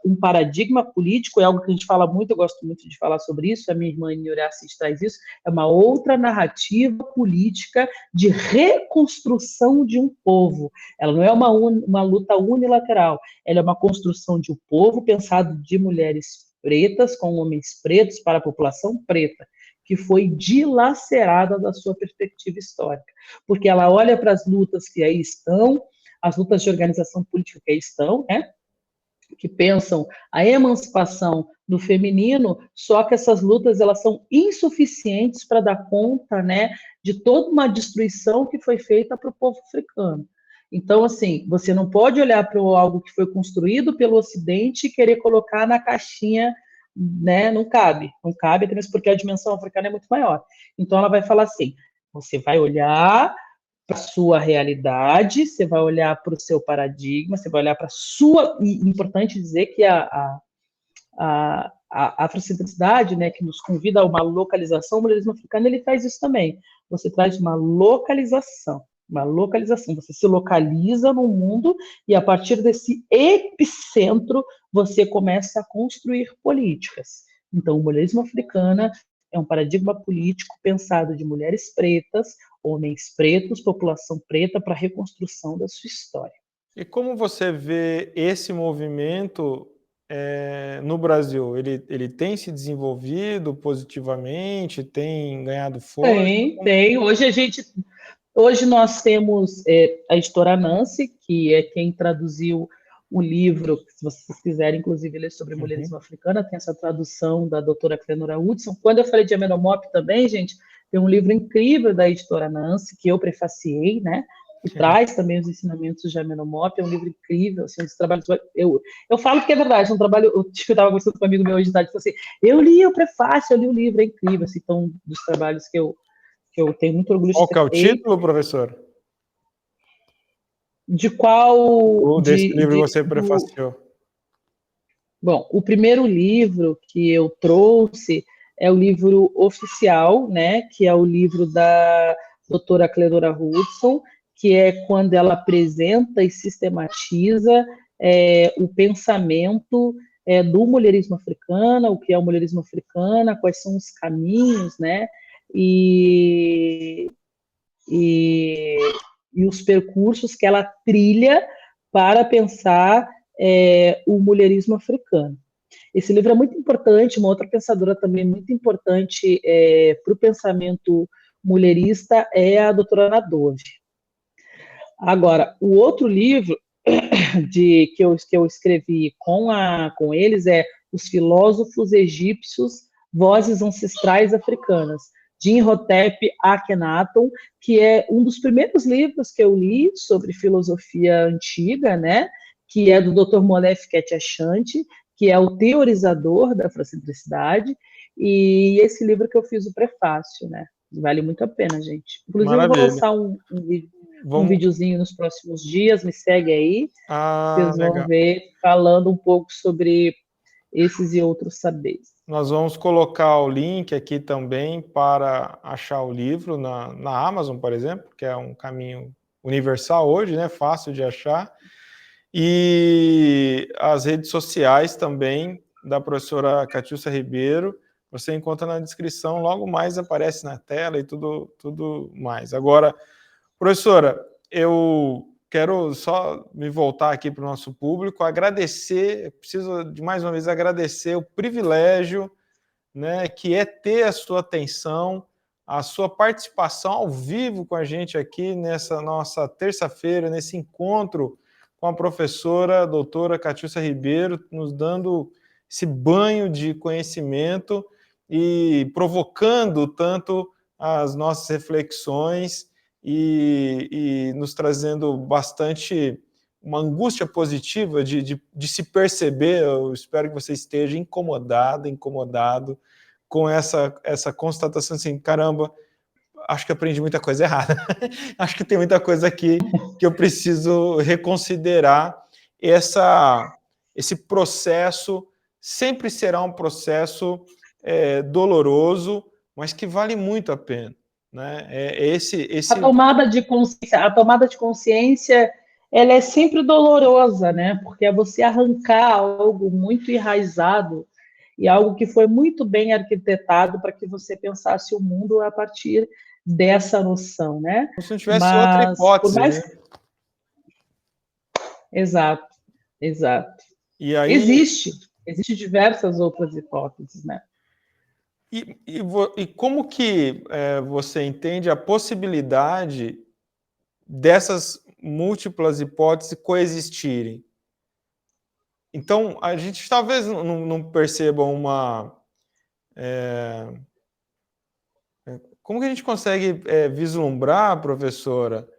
um paradigma político, é algo que a gente fala muito, eu gosto muito de falar sobre isso, a minha irmã Inuri Assis traz isso, é uma outra narrativa política de reconstrução de um povo. Ela não é uma luta unilateral, ela é uma construção de um povo pensado de mulheres pretas, com homens pretos, para a população preta, que foi dilacerada da sua perspectiva histórica, porque ela olha para as lutas que aí estão, as lutas de organização política que aí estão, né, que pensam a emancipação do feminino, só que essas lutas elas são insuficientes para dar conta, né, de toda uma destruição que foi feita para o povo africano. Então, assim, você não pode olhar para algo que foi construído pelo Ocidente e querer colocar na caixinha, né? Não cabe, até mesmo porque a dimensão africana é muito maior. Então, ela vai falar assim: você vai olhar para a sua realidade, você vai olhar para o seu paradigma, você vai olhar para a sua. E é importante dizer que a afrocentricidade, né, que nos convida a uma localização, o mulherismo africano ele faz isso também. Você traz uma localização. Você se localiza no mundo e a partir desse epicentro você começa a construir políticas. Então, o mulherismo africano é um paradigma político pensado de mulheres pretas, homens pretos, população preta para a reconstrução da sua história. E como você vê esse movimento no Brasil? Ele tem se desenvolvido positivamente? Tem ganhado força? Tem. Hoje nós temos a editora Nancy, que é quem traduziu o livro, se vocês quiserem, inclusive, ler sobre mulherismo africano, tem essa tradução da doutora Clenora Hudson. Quando eu falei de Amenomop também, gente, tem um livro incrível da editora Nancy, que eu prefaciei, né? Que traz também os ensinamentos de Amenomop, é um livro incrível, assim, um dos trabalhos... Eu falo que é verdade, é um trabalho... Eu estava conversando com um amigo meu hoje de tarde, assim, eu li o prefácio, eu li o livro, é incrível, assim, então, dos trabalhos que eu tenho muito orgulho de ter feito. Qual que é o título, professor? De qual... Desse livro você prefaciou. Bom, o primeiro livro que eu trouxe é o livro oficial, né, que é o livro da doutora Cleodora Hudson, que é quando ela apresenta e sistematiza o pensamento do mulherismo africano, o que é o mulherismo africano, quais são os caminhos, né, e os percursos que ela trilha para pensar o mulherismo africano. Esse livro é muito importante, uma outra pensadora também muito importante para o pensamento mulherista é a doutora Ana Dove. Agora, o outro livro que eu escrevi com eles é Os Filósofos Egípcios, Vozes Ancestrais Africanas, de Imhotep Akhenaton, que é um dos primeiros livros que eu li sobre filosofia antiga, né? Que é do Dr. Molef Ketiachanti, que é o teorizador da afrocentricidade, e esse livro que eu fiz o prefácio, né? Vale muito a pena, gente. Inclusive, Maravilha. eu vou lançar um videozinho nos próximos dias, me segue aí. Vocês vão legal. ver falando um pouco sobre esses e outros saberes. Nós vamos colocar o link aqui também para achar o livro na Amazon, por exemplo, que é um caminho universal hoje, né? Fácil de achar. E as redes sociais também da professora Catiúcia Ribeiro, você encontra na descrição, logo mais aparece na tela e tudo mais. Agora, professora, eu quero só me voltar aqui para o nosso público, agradecer, preciso de mais uma vez agradecer o privilégio, né, que é ter a sua atenção, a sua participação ao vivo com a gente aqui nessa nossa terça-feira, nesse encontro com a professora a doutora Catiúcia Ribeiro, nos dando esse banho de conhecimento e provocando tanto as nossas reflexões e nos trazendo bastante uma angústia positiva de se perceber. Eu espero que você esteja incomodado com essa constatação assim, caramba, acho que aprendi muita coisa errada. Acho que tem muita coisa aqui que eu preciso reconsiderar. Esse processo sempre será um processo doloroso, mas que vale muito a pena. Né? A tomada de consciência ela é sempre dolorosa, né? Porque é você arrancar algo muito enraizado e algo que foi muito bem arquitetado para que você pensasse o mundo a partir dessa noção, né? Como se não tivesse outra hipótese, né? Exato. E aí... Existe diversas outras hipóteses, né? E como que você entende a possibilidade dessas múltiplas hipóteses coexistirem? Então, a gente talvez não perceba uma... Como que a gente consegue vislumbrar, professora,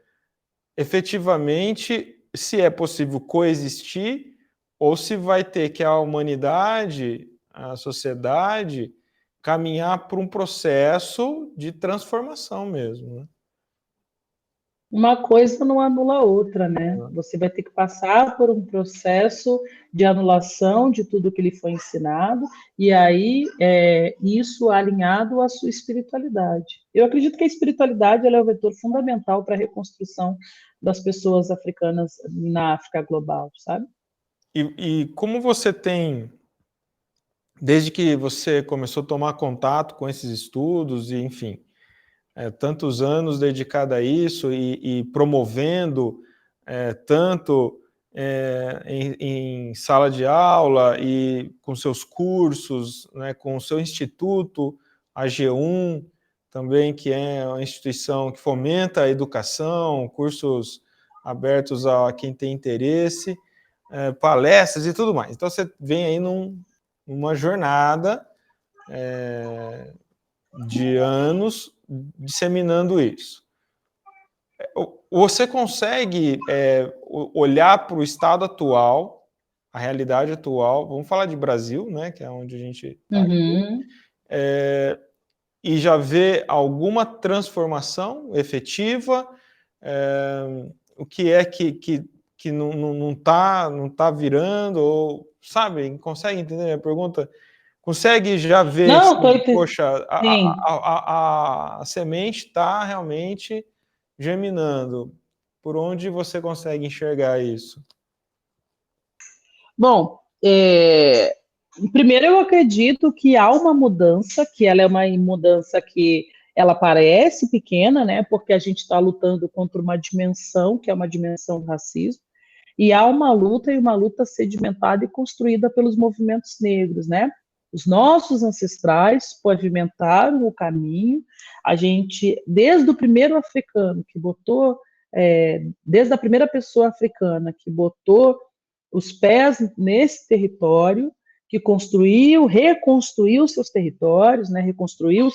efetivamente, se é possível coexistir ou se vai ter que a humanidade, a sociedade, caminhar por um processo de transformação mesmo, né? Uma coisa não anula a outra, né? Você vai ter que passar por um processo de anulação de tudo que lhe foi ensinado, e aí isso alinhado à sua espiritualidade. Eu acredito que a espiritualidade ela é o vetor fundamental para a reconstrução das pessoas africanas na África global, sabe? E como você tem, desde que você começou a tomar contato com esses estudos, e enfim, tantos anos dedicado a isso e promovendo tanto em sala de aula e com seus cursos, né, com o seu instituto, a G1, também, que é uma instituição que fomenta a educação, cursos abertos a quem tem interesse, palestras e tudo mais. Então, você vem aí numa jornada de anos disseminando isso. Você consegue olhar para o estado atual, a realidade atual, vamos falar de Brasil, né, que é onde a gente está aqui, e já ver alguma transformação efetiva, o que é que não tá virando, ou, sabe, consegue entender a minha pergunta? Consegue já ver Não, se, poxa, sim. a semente está realmente germinando? Por onde você consegue enxergar isso? Bom, primeiro eu acredito que há uma mudança, que ela é uma mudança que ela parece pequena, né? Porque a gente está lutando contra uma dimensão, que é uma dimensão do racismo, e há uma luta, e uma luta sedimentada e construída pelos movimentos negros, né? Os nossos ancestrais pavimentaram o caminho, a gente, desde o primeiro africano que botou, desde a primeira pessoa africana que botou os pés nesse território, que construiu, reconstruiu seus territórios, né, reconstruiu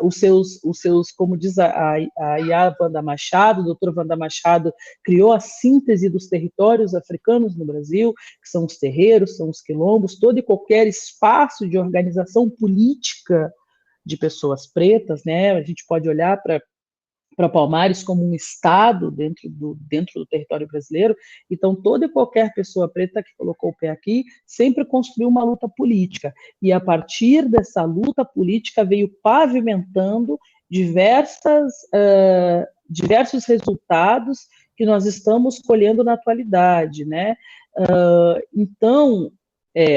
os seus, como diz a Iá Wanda Machado, o doutor Wanda Machado, criou a síntese dos territórios africanos no Brasil, que são os terreiros, são os quilombos, todo e qualquer espaço de organização política de pessoas pretas, né, a gente pode olhar para Palmares como um estado dentro do território brasileiro. Então, toda e qualquer pessoa preta que colocou o pé aqui sempre construiu uma luta política. E, a partir dessa luta política, veio pavimentando diversos resultados que nós estamos colhendo na atualidade, né? Então,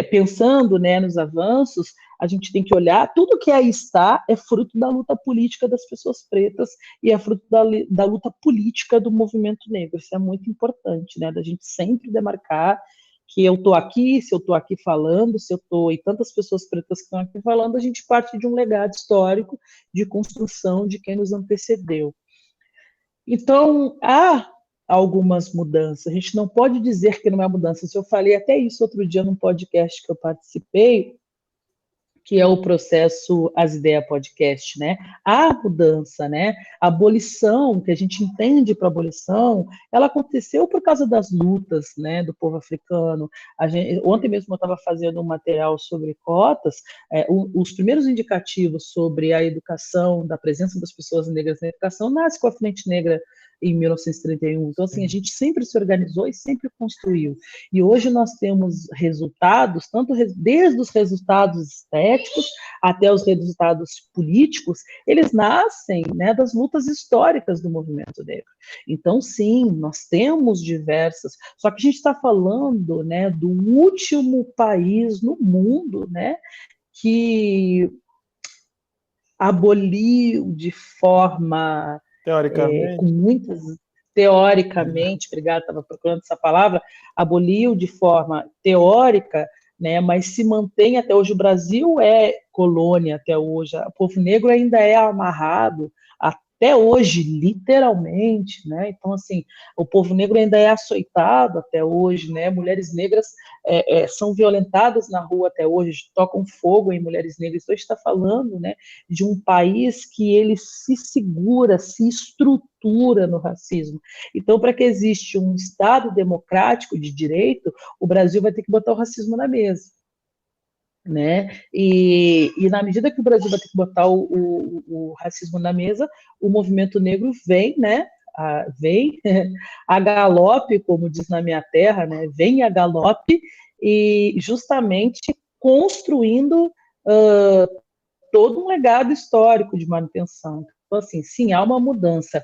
pensando, né, nos avanços, a gente tem que olhar, tudo que aí está é fruto da luta política das pessoas pretas e é fruto da luta política do movimento negro. Isso é muito importante, né, da gente sempre demarcar que eu estou aqui, se eu estou aqui falando, se eu estou, e tantas pessoas pretas que estão aqui falando, a gente parte de um legado histórico de construção de quem nos antecedeu. Então, há algumas mudanças, a gente não pode dizer que não é mudança. Eu falei até isso outro dia num podcast que eu participei, que é o processo As Ideias Podcast, né? A mudança, né? A abolição, que a gente entende para abolição, ela aconteceu por causa das lutas, né, do povo africano. Ontem mesmo eu estava fazendo um material sobre cotas, os primeiros indicativos sobre a educação, da presença das pessoas negras na educação, nasce com a Frente Negra em 1931. Então, assim, a gente sempre se organizou e sempre construiu. E hoje nós temos resultados, desde os resultados estéticos até os resultados políticos, eles nascem, né, das lutas históricas do movimento negro. Então, sim, nós temos diversas, só que a gente está falando, né, do último país no mundo, né, que aboliu de forma com muitas, teoricamente, obrigada, estava procurando essa palavra, aboliu de forma teórica, né, mas se mantém até hoje. O Brasil é colônia até hoje, o povo negro ainda é amarrado até hoje, literalmente, né? Então, assim, o povo negro ainda é açoitado até hoje, né? Mulheres negras são violentadas na rua até hoje, tocam fogo em mulheres negras. Então, a gente está falando, né, de um país que ele se segura, se estrutura no racismo. Então, para que exista um Estado democrático de direito, o Brasil vai ter que botar o racismo na mesa. Né? E na medida que o Brasil vai ter que botar o racismo na mesa, o movimento negro vem, né? Vem a galope, como diz na minha terra, né? Vem a galope, e justamente construindo todo um legado histórico de manutenção. Então, assim, sim, há uma mudança.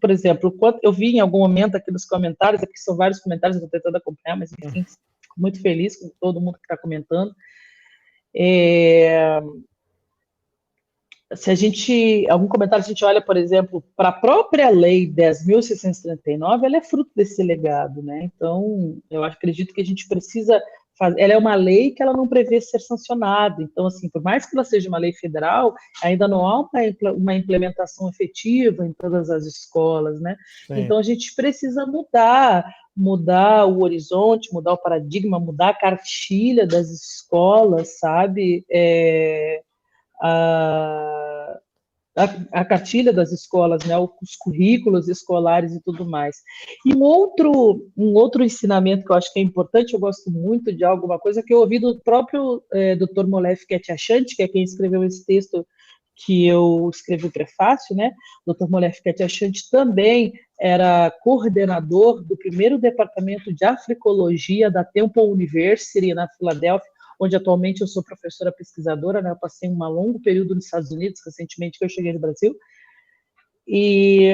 Por exemplo, eu vi em algum momento aqui nos comentários, aqui são vários comentários, eu estou tentando acompanhar, mas enfim, fico muito feliz com todo mundo que está comentando. Se a gente, algum comentário, a gente olha, por exemplo, para a própria lei 10.639, ela é fruto desse legado, né? Então, eu acredito que a gente precisa fazer, ela é uma lei que ela não prevê ser sancionada, então, assim, por mais que ela seja uma lei federal, ainda não há uma implementação efetiva em todas as escolas, né? Sim. Então, a gente precisa mudar o horizonte, mudar o paradigma, mudar a cartilha das escolas, sabe? A cartilha das escolas, né, os currículos escolares e tudo mais. E um outro ensinamento que eu acho que é importante, eu gosto muito de alguma coisa que eu ouvi do próprio Dr. Molefe Ketiachante, que é quem escreveu esse texto que eu escrevi o prefácio, né? O Dr. Moller Fikret-Achand também era coordenador do primeiro departamento de africologia da Temple University, na Filadélfia, onde atualmente eu sou professora pesquisadora, né? Eu passei um longo período nos Estados Unidos, recentemente que eu cheguei no Brasil, e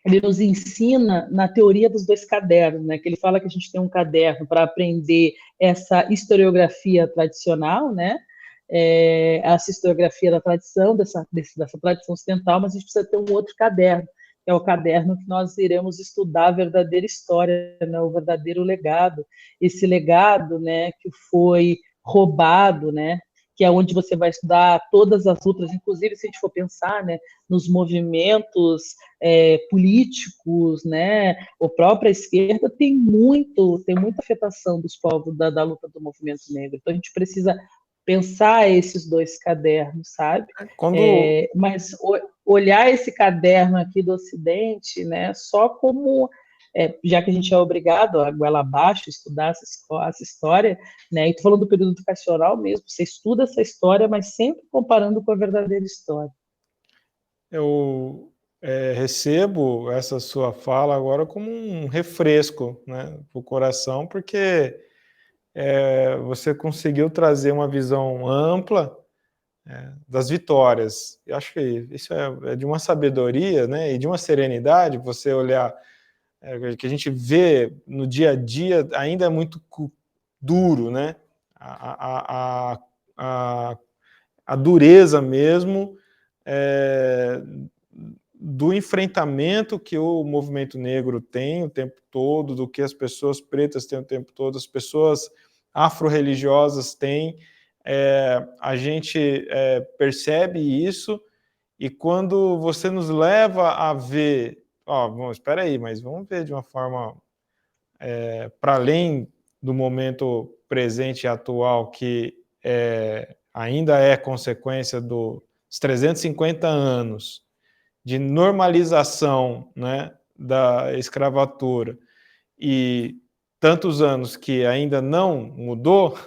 ele nos ensina na teoria dos 2 cadernos, né? Que ele fala que a gente tem um caderno para aprender essa historiografia tradicional, né? Essa historiografia da tradição, dessa tradição ocidental, mas a gente precisa ter um outro caderno, que é o caderno que nós iremos estudar a verdadeira história, né? O verdadeiro legado, esse legado, né? Que foi roubado, né? Que é onde você vai estudar todas as lutas, inclusive se a gente for pensar, né, nos movimentos políticos, né, a própria esquerda tem muita afetação dos povos da luta do movimento negro. Então a gente precisa pensar esses 2 cadernos, sabe? Mas olhar esse caderno aqui do Ocidente, né, só como já que a gente é obrigado a goela abaixo estudar essa história, né? E estou falando do período educacional mesmo, você estuda essa história, mas sempre comparando com a verdadeira história. Eu recebo essa sua fala agora como um refresco, né, para o coração, porque você conseguiu trazer uma visão ampla das vitórias. Eu acho que isso é de uma sabedoria, né, e de uma serenidade, você olhar que a gente vê no dia a dia ainda é muito duro, né? A dureza mesmo do enfrentamento que o movimento negro tem o tempo todo, do que as pessoas pretas têm o tempo todo, as pessoas afro-religiosas têm. A gente percebe isso, e quando você nos leva a ver, espera aí, mas vamos ver de uma forma para além do momento presente e atual, que ainda é consequência dos 350 anos de normalização, né, da escravatura, e tantos anos que ainda não mudou.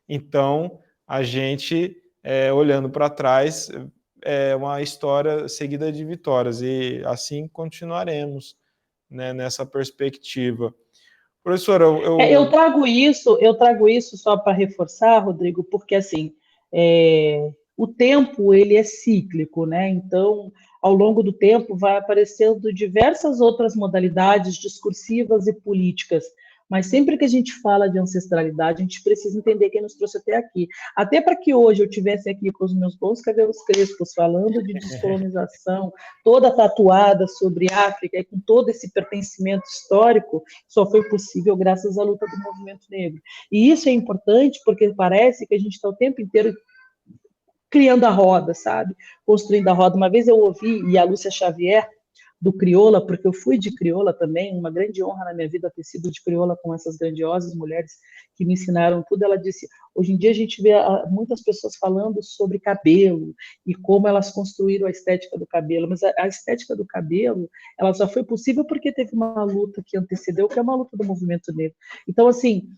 Então a gente, olhando para trás, é uma história seguida de vitórias, e assim continuaremos, né, nessa perspectiva. Professora, eu trago isso só para reforçar, Rodrigo, porque assim, o tempo ele é cíclico, né? Então, ao longo do tempo vai aparecendo diversas outras modalidades discursivas e políticas, mas sempre que a gente fala de ancestralidade, a gente precisa entender quem nos trouxe até aqui. Até para que hoje eu estivesse aqui com os meus bons cabelos crespos, falando de descolonização, toda tatuada sobre África, e com todo esse pertencimento histórico, só foi possível graças à luta do movimento negro. E isso é importante porque parece que a gente está o tempo inteiro criando a roda, sabe? Construindo a roda. Uma vez eu ouvi, e a Lúcia Xavier, do Crioula, porque eu fui de Crioula também, uma grande honra na minha vida ter sido de Crioula com essas grandiosas mulheres que me ensinaram tudo. Ela disse, hoje em dia a gente vê muitas pessoas falando sobre cabelo e como elas construíram a estética do cabelo, mas a estética do cabelo, ela só foi possível porque teve uma luta que antecedeu, que é uma luta do movimento negro. Então, assim,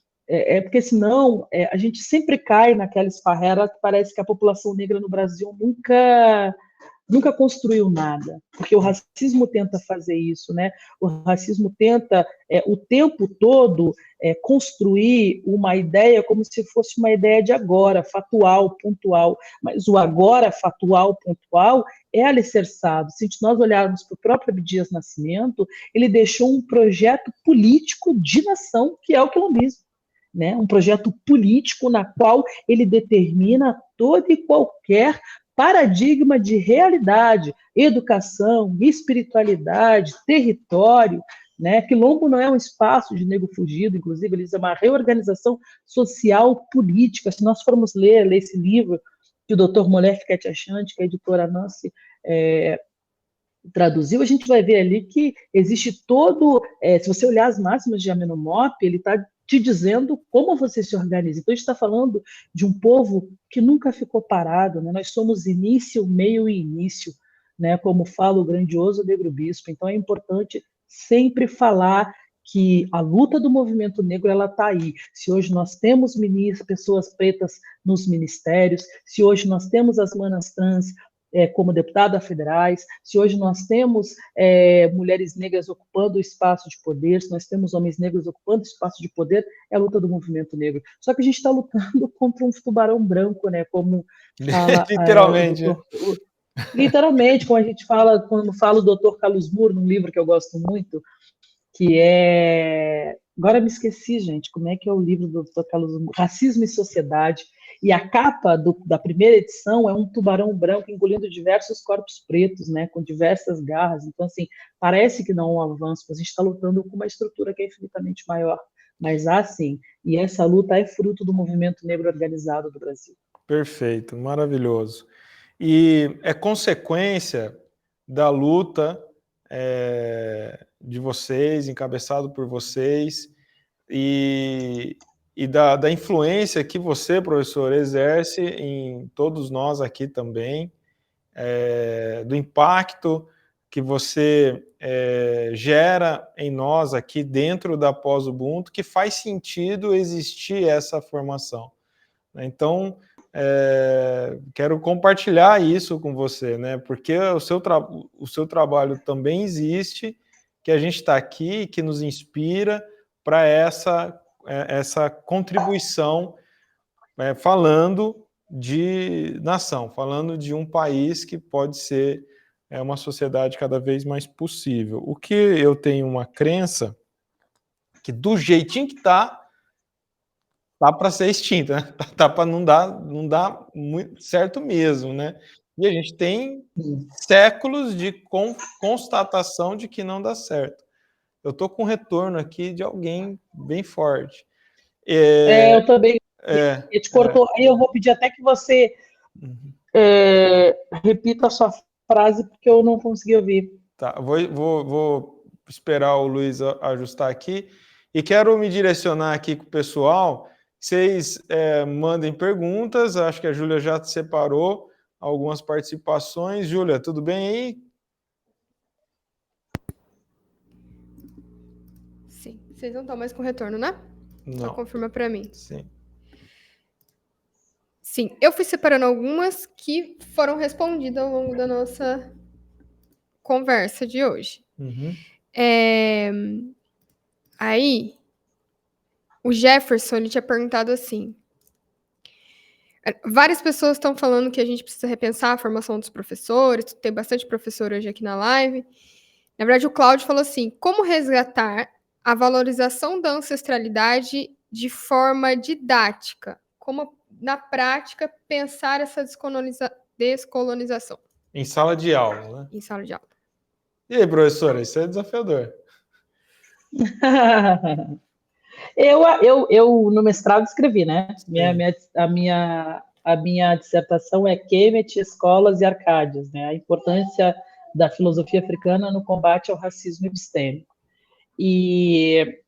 porque senão a gente sempre cai naquela esfarrela que parece que a população negra no Brasil nunca construiu nada, porque o racismo tenta fazer isso, né? O racismo tenta o tempo todo construir uma ideia como se fosse uma ideia de agora, fatual, pontual, mas o agora fatual, pontual é alicerçado. Se nós olharmos para o próprio Abdias Nascimento, ele deixou um projeto político de nação, que é o quilombismo. Né, um projeto político na qual ele determina todo e qualquer paradigma de realidade, educação, espiritualidade, território, né? Quilombo não é um espaço de nego fugido, inclusive, ele é uma reorganização social política. Se nós formos ler esse livro que o Dr. Moller Fikret-Achand, que a editora Nancy traduziu, a gente vai ver ali que existe todo, se você olhar as máximas de Amenhotep, ele está te dizendo como você se organiza. Então, a gente está falando de um povo que nunca ficou parado, né? Nós somos início, meio e início, né? Como fala o grandioso Negro Bispo. Então, é importante sempre falar que a luta do movimento negro ela está aí. Se hoje nós temos pessoas pretas nos ministérios, se hoje nós temos as manas trans como deputadas federais, se hoje nós temos mulheres negras ocupando o espaço de poder, se nós temos homens negros ocupando o espaço de poder, é a luta do movimento negro. Só que a gente está lutando contra um tubarão branco, né? Como fala literalmente. Literalmente, como a gente fala, quando fala o Dr. Carlos Moore, num livro que eu gosto muito, que é... Agora me esqueci, gente, como é que é o livro do Dr. Carlos Moore? Racismo e Sociedade. E a capa da primeira edição é um tubarão branco engolindo diversos corpos pretos, né, com diversas garras. Então, assim, parece que não é um avanço, mas a gente está lutando com uma estrutura que é infinitamente maior. Mas há sim, e essa luta é fruto do movimento negro organizado do Brasil. Perfeito, maravilhoso. E é consequência da luta de vocês, encabeçado por vocês, e da influência que você, professor, exerce em todos nós aqui também, do impacto que você gera em nós aqui dentro da Pós-Ubuntu, que faz sentido existir essa formação. Então, quero compartilhar isso com você, né? Porque o seu trabalho também existe, que a gente está aqui, que nos inspira para essa contribuição, falando de nação, falando de um país que pode ser uma sociedade cada vez mais possível. O que eu tenho uma crença que do jeitinho que tá para ser extinta, né? Tá para não dar muito certo mesmo, né? E a gente tem séculos de constatação de que não dá certo. Eu estou com retorno aqui de alguém bem forte. Eu também. Ele te cortou. Aí eu vou pedir até que você repita a sua frase, porque eu não consegui ouvir. Tá, vou esperar o Luiz ajustar aqui. E quero me direcionar aqui com o pessoal. Vocês mandem perguntas. Acho que a Júlia já separou algumas participações. Júlia, tudo bem aí? Sim. Vocês não estão mais com retorno, né? Não. Só confirma para mim. Sim. Sim, eu fui separando algumas que foram respondidas ao longo da nossa conversa de hoje. Uhum. Aí, o Jefferson ele tinha perguntado assim: várias pessoas estão falando que a gente precisa repensar a formação dos professores, tem bastante professor hoje aqui na live. Na verdade, o Cláudio falou assim: como resgatar a valorização da ancestralidade de forma didática? Como, na prática, pensar essa descolonização? Em sala de aula, né? Em sala de aula. E aí, professora, isso é desafiador. Eu no mestrado escrevi, né? A minha dissertação é Kemet, Escolas e Arcádias, né? A importância da filosofia africana no combate ao racismo epistêmico. E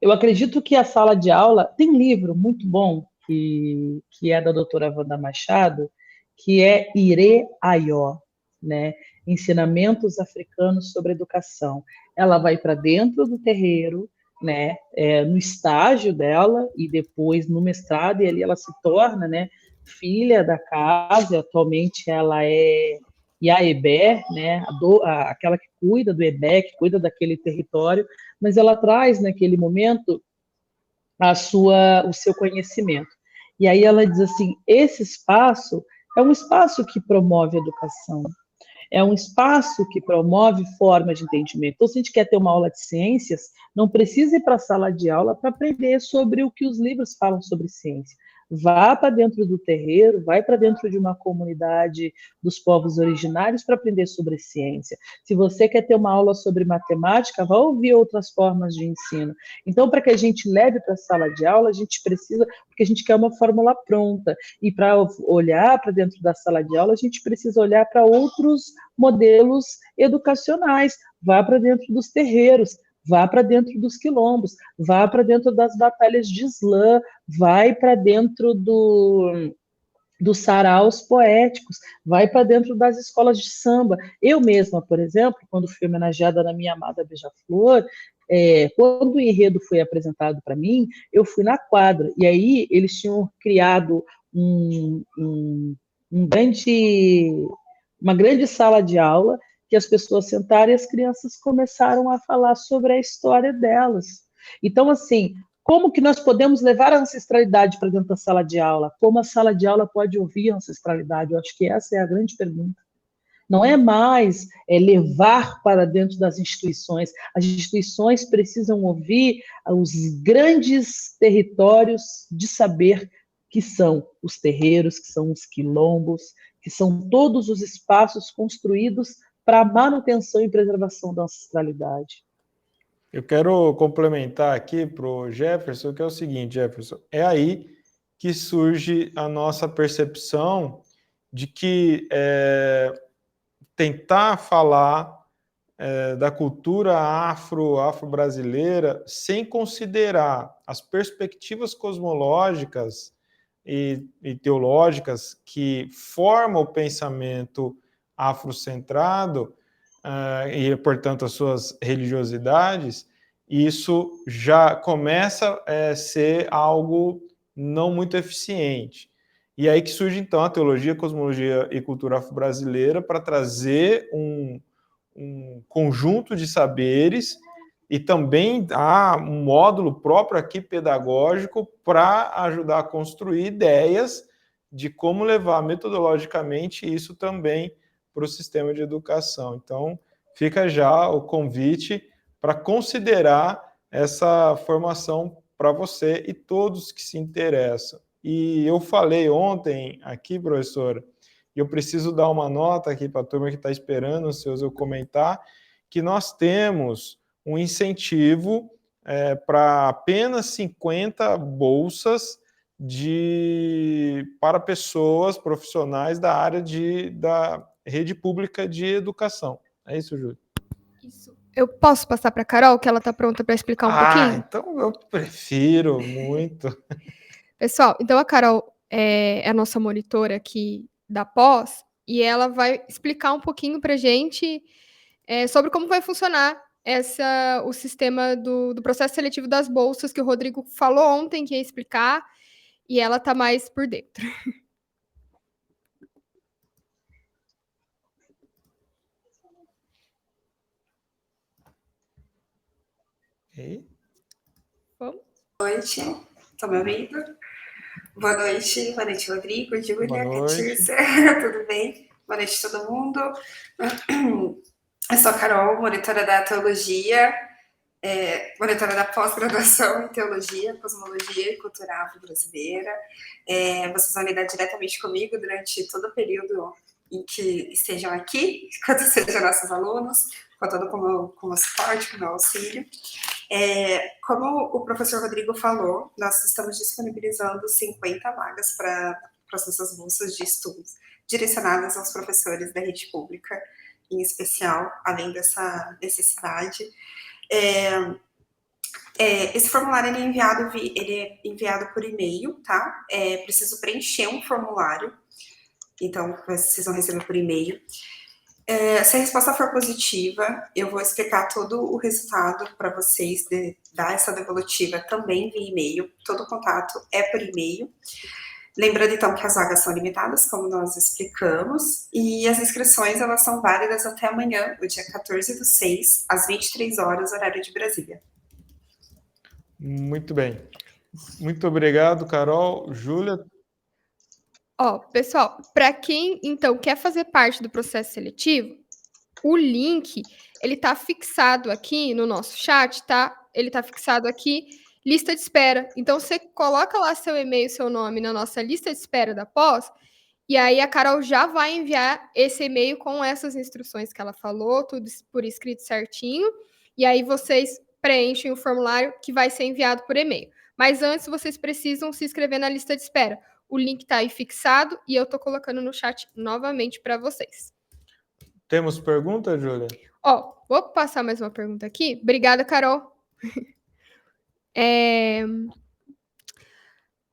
eu acredito que a sala de aula tem um livro muito bom que é da doutora Wanda Machado, que é Ire Ayó, né? Ensinamentos africanos sobre educação. Ela vai para dentro do terreiro, né, no estágio dela e depois no mestrado, e ali ela se torna, né, filha da casa, e atualmente ela é Iaebé, né, aquela que cuida do EBE, que cuida daquele território, mas ela traz naquele momento o seu conhecimento. E aí ela diz assim, esse espaço é um espaço que promove a educação, é um espaço que promove formas de entendimento. Então, se a gente quer ter uma aula de ciências, não precisa ir para a sala de aula para aprender sobre o que os livros falam sobre ciência. Vá para dentro do terreiro, vai para dentro de uma comunidade dos povos originários para aprender sobre ciência. Se você quer ter uma aula sobre matemática, vá ouvir outras formas de ensino. Então, para que a gente leve para a sala de aula, a gente precisa, porque a gente quer uma fórmula pronta. E para olhar para dentro da sala de aula, a gente precisa olhar para outros modelos educacionais. Vá para dentro dos terreiros, vá para dentro dos quilombos, vá para dentro das batalhas de slam, vai para dentro dos saraus poéticos, vai para dentro das escolas de samba. Eu mesma, por exemplo, quando fui homenageada na minha amada Beija-Flor, quando o enredo foi apresentado para mim, eu fui na quadra, e aí eles tinham criado uma grande sala de aula, que as pessoas sentaram e as crianças começaram a falar sobre a história delas. Então, assim, como que nós podemos levar a ancestralidade para dentro da sala de aula? Como a sala de aula pode ouvir a ancestralidade? Eu acho que essa é a grande pergunta. Não é mais levar para dentro das instituições. As instituições precisam ouvir os grandes territórios de saber que são os terreiros, que são os quilombos, que são todos os espaços construídos para a manutenção e preservação da ancestralidade. Eu quero complementar aqui para o Jefferson, que é o seguinte, Jefferson, é aí que surge a nossa percepção de que tentar falar da cultura afro-brasileira sem considerar as perspectivas cosmológicas e teológicas que formam o pensamento afrocentrado e, portanto, as suas religiosidades, isso já começa a ser algo não muito eficiente. E aí que surge, então, a teologia, cosmologia e cultura afro-brasileira para trazer um conjunto de saberes e também há um módulo próprio aqui pedagógico para ajudar a construir ideias de como levar metodologicamente isso também para o sistema de educação. Então, fica já o convite para considerar essa formação para você e todos que se interessam. E eu falei ontem aqui, professora, e eu preciso dar uma nota aqui para a turma que está esperando os seus eu comentar, que nós temos um incentivo para apenas 50 bolsas para pessoas profissionais da área da rede pública de educação. É isso, Júlio? Isso. Eu posso passar para a Carol, que ela está pronta para explicar um pouquinho? Então eu prefiro muito. Pessoal, então a Carol é a nossa monitora aqui da pós, e ela vai explicar um pouquinho para a gente sobre como vai funcionar o sistema do processo seletivo das bolsas, que o Rodrigo falou ontem que ia explicar, e ela está mais por dentro. E? Vamos? Boa noite, estão me ouvindo? Boa noite, Rodrigo, Júlia, Catícia, tudo bem? Boa noite a todo mundo. Eu sou a Carol, monitora da teologia, monitora da pós-graduação em teologia, cosmologia e cultura afro-brasileira. Vocês vão lidar diretamente comigo durante todo o período em que estejam aqui, enquanto sejam nossos alunos, contando com o meu suporte, com o meu auxílio. Como o professor Rodrigo falou, nós estamos disponibilizando 50 vagas para as nossas bolsas de estudos, direcionadas aos professores da rede pública, em especial, além dessa necessidade. Esse formulário ele é enviado por e-mail, tá? Preciso preencher um formulário, então vocês vão receber por e-mail. Se a resposta for positiva, eu vou explicar todo o resultado para vocês, dar essa devolutiva também via e-mail. Todo o contato é por e-mail. Lembrando, então, que as vagas são limitadas, como nós explicamos, e as inscrições, elas são válidas até amanhã, o dia 14/6, às 23 horas, horário de Brasília. Muito bem. Muito obrigado, Carol. Júlia? Pessoal, para quem, então, quer fazer parte do processo seletivo, o link, ele tá fixado aqui no nosso chat, tá? Ele tá fixado aqui, lista de espera. Então, você coloca lá seu e-mail, seu nome na nossa lista de espera da pós, e aí a Carol já vai enviar esse e-mail com essas instruções que ela falou, tudo por escrito certinho, e aí vocês preenchem o formulário que vai ser enviado por e-mail. Mas antes, vocês precisam se inscrever na lista de espera. O link tá aí fixado e eu tô colocando no chat novamente para vocês. Temos pergunta, Júlia? Vou passar mais uma pergunta aqui. Obrigada, Carol.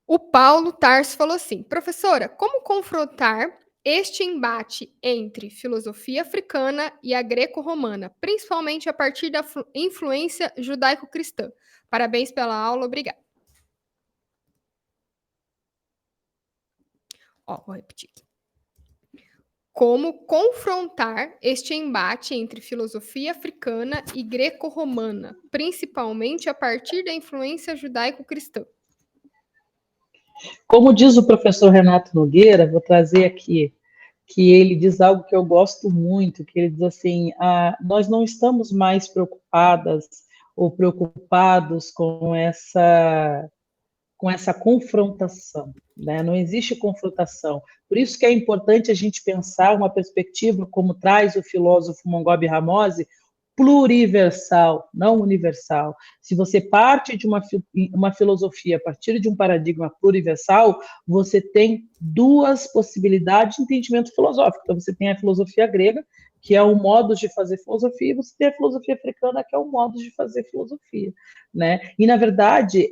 O Paulo Tarso falou assim: professora, como confrontar este embate entre filosofia africana e a greco-romana, principalmente a partir da influência judaico-cristã. Parabéns pela aula, obrigada. Ó, vou repetir aqui. Como confrontar este embate entre filosofia africana e greco-romana, principalmente a partir da influência judaico-cristã. Como diz o professor Renato Nogueira, vou trazer aqui, que ele diz algo que eu gosto muito, que ele diz assim, nós não estamos mais preocupadas ou preocupados com essa confrontação, né? Não existe confrontação. Por isso que é importante a gente pensar uma perspectiva, como traz o filósofo Mongobi Ramose, pluriversal, não universal. Se você parte de uma filosofia a partir de um paradigma pluriversal, você tem duas possibilidades de entendimento filosófico. Então, você tem a filosofia grega, que é um modo de fazer filosofia, e você tem a filosofia africana, que é um modo de fazer filosofia, né? E, na verdade,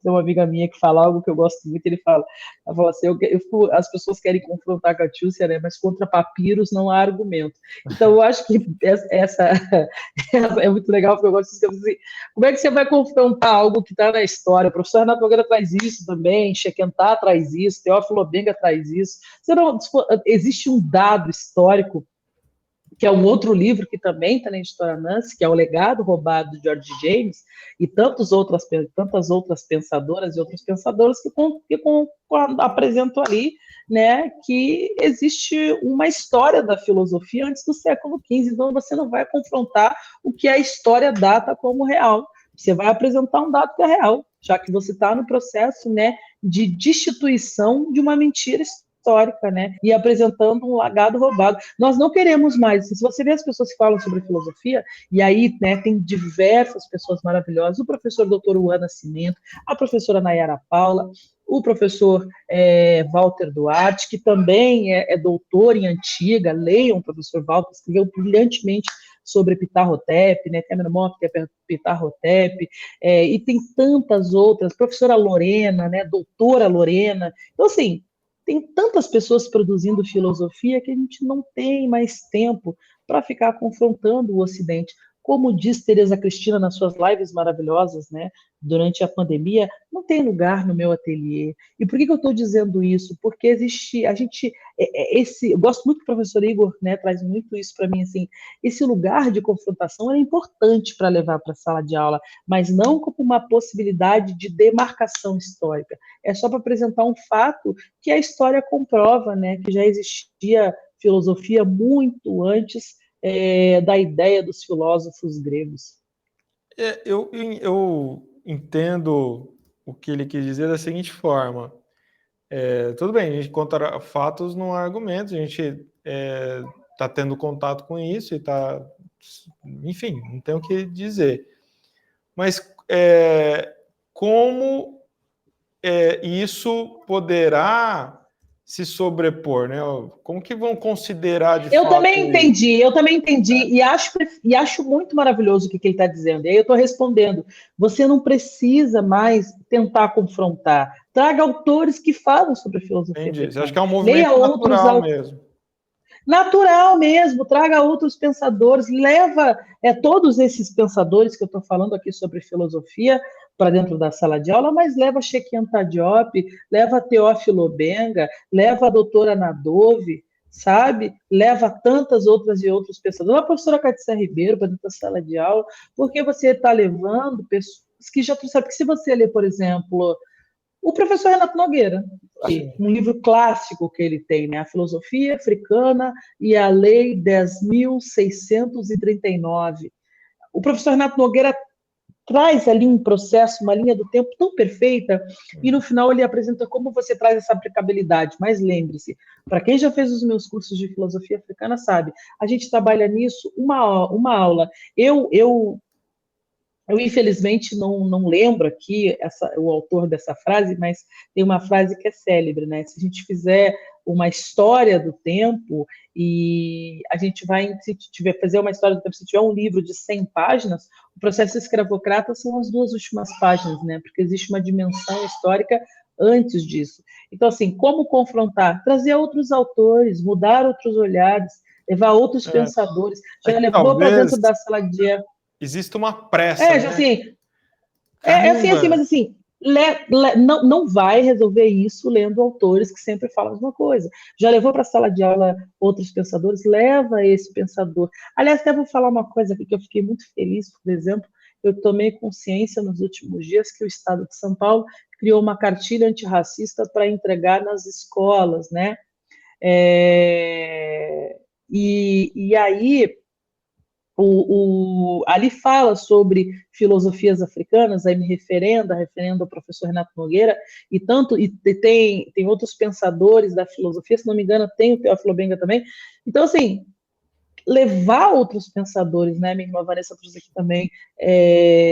tem uma amiga minha que fala algo que eu gosto muito, ela fala assim, as pessoas querem confrontar a Catiúcia, né, mas contra papiros não há argumento. Então, eu acho que essa é muito legal, porque eu gosto de dizer assim, como é que você vai confrontar algo que está na história? O professor Renato Nogueira traz isso também, Shekhentá traz isso, Teófilo Obenga traz isso. Existe um dado histórico, que é um outro livro que também está na editora Nancy, que é O Legado Roubado de George James, e tantas outras pensadoras e outros pensadores que apresentam ali, né, que existe uma história da filosofia antes do século XV, então você não vai confrontar o que a história data como real, você vai apresentar um dado que é real, já que você está no processo, né, de destituição de uma mentira histórica, né, e apresentando um legado roubado. Nós não queremos mais, se você vê as pessoas que falam sobre filosofia, e aí, né, tem diversas pessoas maravilhosas, o professor Dr. Juan Nascimento, a professora Nayara Paula, o professor Walter Duarte, que também é doutor em Antiga, leiam o professor Walter, escreveu brilhantemente sobre Ptah-hotep, né, Temenmop, que é Ptah-hotep, e tem tantas outras, professora Lorena, né, doutora Lorena, então assim, tem tantas pessoas produzindo filosofia que a gente não tem mais tempo para ficar confrontando o Ocidente. Como diz Tereza Cristina nas suas lives maravilhosas, né, durante a pandemia, não tem lugar no meu ateliê. E por que eu estou dizendo isso? Porque existe, eu gosto muito que o professor Igor, né, traz muito isso para mim, assim, esse lugar de confrontação é importante para levar para a sala de aula, mas não como uma possibilidade de demarcação histórica. É só para apresentar um fato que a história comprova, né, que já existia filosofia muito antes da ideia dos filósofos gregos. Eu entendo o que ele quis dizer da seguinte forma. Tudo bem, a gente conta fatos, não há argumentos, a gente está tendo contato com isso e está... Enfim, não tem o que dizer. Mas como isso poderá se sobrepor, né? Como que vão considerar de fato? Eu também entendi, e acho muito maravilhoso o que ele está dizendo. E aí eu estou respondendo, você não precisa mais tentar confrontar. Traga autores que falam sobre filosofia. Entendi. Você acha que é um movimento natural mesmo? Natural mesmo, traga outros pensadores, leva todos esses pensadores que eu estou falando aqui sobre filosofia para dentro da sala de aula, mas leva Shekhentá Diop, leva Teófilo Obenga, leva a doutora Nadove, sabe? Leva tantas outras e outros pensadores, a professora Catiúcia Ribeiro para dentro da sala de aula, porque você está levando pessoas que já trouxeram, porque se você ler, por exemplo, o professor Renato Nogueira, um livro clássico que ele tem, né? A Filosofia Africana e a Lei 10.639. O professor Renato Nogueira traz ali um processo, uma linha do tempo tão perfeita, e no final ele apresenta como você traz essa aplicabilidade. Mas lembre-se, para quem já fez os meus cursos de filosofia africana sabe, a gente trabalha nisso uma aula. Eu infelizmente não lembro aqui o autor dessa frase, mas tem uma frase que é célebre, né? Se a gente fizer uma história do tempo e a gente vai, se tiver fazer uma história do tempo, se tiver um livro de 100 páginas, o processo escravocrata são as 2 últimas páginas, né? Porque existe uma dimensão histórica antes disso. Então, assim, como confrontar? Trazer outros autores, mudar outros olhares, levar outros pensadores. Já levou para dentro da sala de aula. Existe uma pressa, né? Assim, assim, mas assim, não vai resolver isso lendo autores que sempre falam a mesma coisa. Já levou para a sala de aula outros pensadores? Leva esse pensador. Aliás, até vou falar uma coisa aqui que eu fiquei muito feliz, por exemplo, eu tomei consciência nos últimos dias que o Estado de São Paulo criou uma cartilha antirracista para entregar nas escolas, né? E aí ali fala sobre filosofias africanas, aí me referendo ao professor Renato Nogueira, e tem outros pensadores da filosofia, se não me engano, tem o Teófilo Benga também. Então, assim, levar outros pensadores, né? Minha irmã Vanessa trouxe aqui também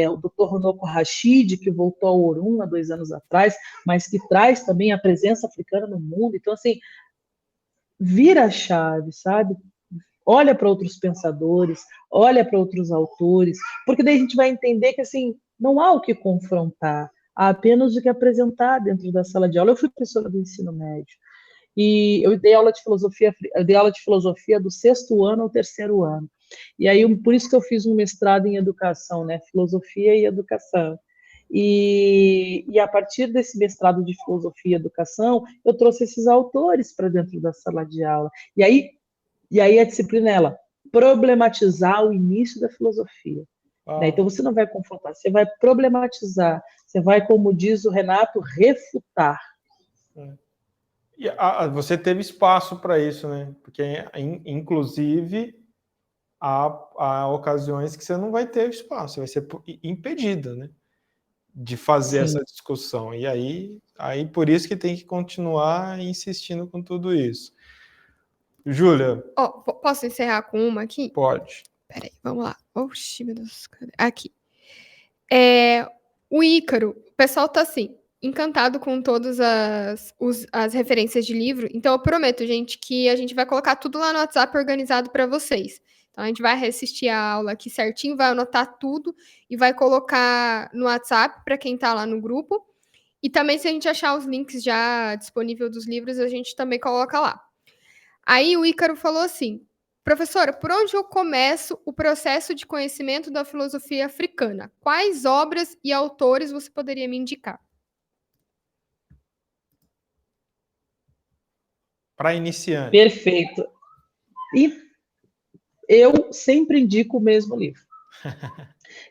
o Dr. Runoko Rashid, que voltou ao Orum há 2 anos atrás, mas que traz também a presença africana no mundo. Então, assim, vira a chave, sabe? Olha para outros pensadores, olha para outros autores, porque daí a gente vai entender que, assim, não há o que confrontar, há apenas o que apresentar dentro da sala de aula. Eu fui professora do ensino médio, e eu dei aula de filosofia do 6º ano ao 3º ano. E aí, por isso que eu fiz um mestrado em educação, né? Filosofia e educação. E a partir desse mestrado de filosofia e educação, eu trouxe esses autores para dentro da sala de aula. E aí a disciplina é problematizar o início da filosofia. Né? Então você não vai confrontar, você vai problematizar, você vai, como diz o Renato, refutar. E você teve espaço para isso, né? Porque, inclusive, há ocasiões que você não vai ter espaço, você vai ser impedida, né? De fazer essa discussão. E aí por isso que tem que continuar insistindo com tudo isso. Júlia. Posso encerrar com uma aqui? Pode. Peraí, vamos lá. Oxi, meu Deus. Aqui. O Ícaro, o pessoal tá assim, encantado com todas as referências de livro. Então eu prometo, gente, que a gente vai colocar tudo lá no WhatsApp organizado para vocês. Então a gente vai reassistir a aula aqui certinho, vai anotar tudo e vai colocar no WhatsApp para quem tá lá no grupo. E também, se a gente achar os links já disponíveis dos livros, a gente também coloca lá. Aí o Ícaro falou assim: professora, por onde eu começo o processo de conhecimento da filosofia africana? Quais obras e autores você poderia me indicar? Para iniciante. Perfeito. E eu sempre indico o mesmo livro.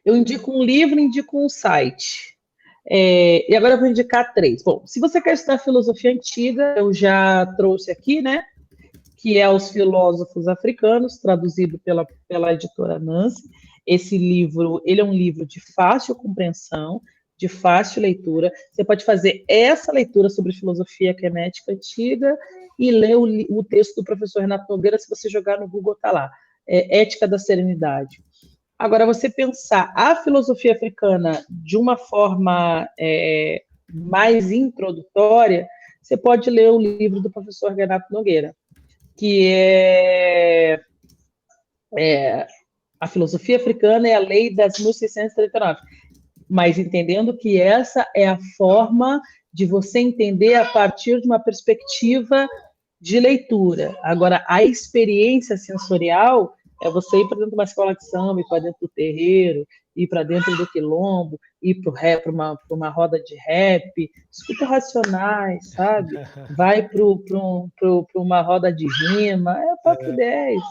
Eu indico um livro, indico um site. E agora eu vou indicar 3. Bom, se você quer estudar filosofia antiga, eu já trouxe aqui, né? Que é Os Filósofos Africanos, traduzido pela editora Nancy. Esse livro, ele é um livro de fácil compreensão, de fácil leitura. Você pode fazer essa leitura sobre filosofia kenética antiga e ler o texto do professor Renato Nogueira. Se você jogar no Google, está lá. Ética da Serenidade. Agora, você pensar a filosofia africana de uma forma mais introdutória, você pode ler o livro do professor Renato Nogueira, que é A Filosofia Africana e a Lei das 1639. Mas entendendo que essa é a forma de você entender a partir de uma perspectiva de leitura. Agora, a experiência sensorial é você ir para dentro de uma escola de samba, ir para dentro do terreiro, ir para dentro do quilombo, ir para uma roda de rap, escuta Racionais, sabe? Vai para uma roda de rima, é papo 10.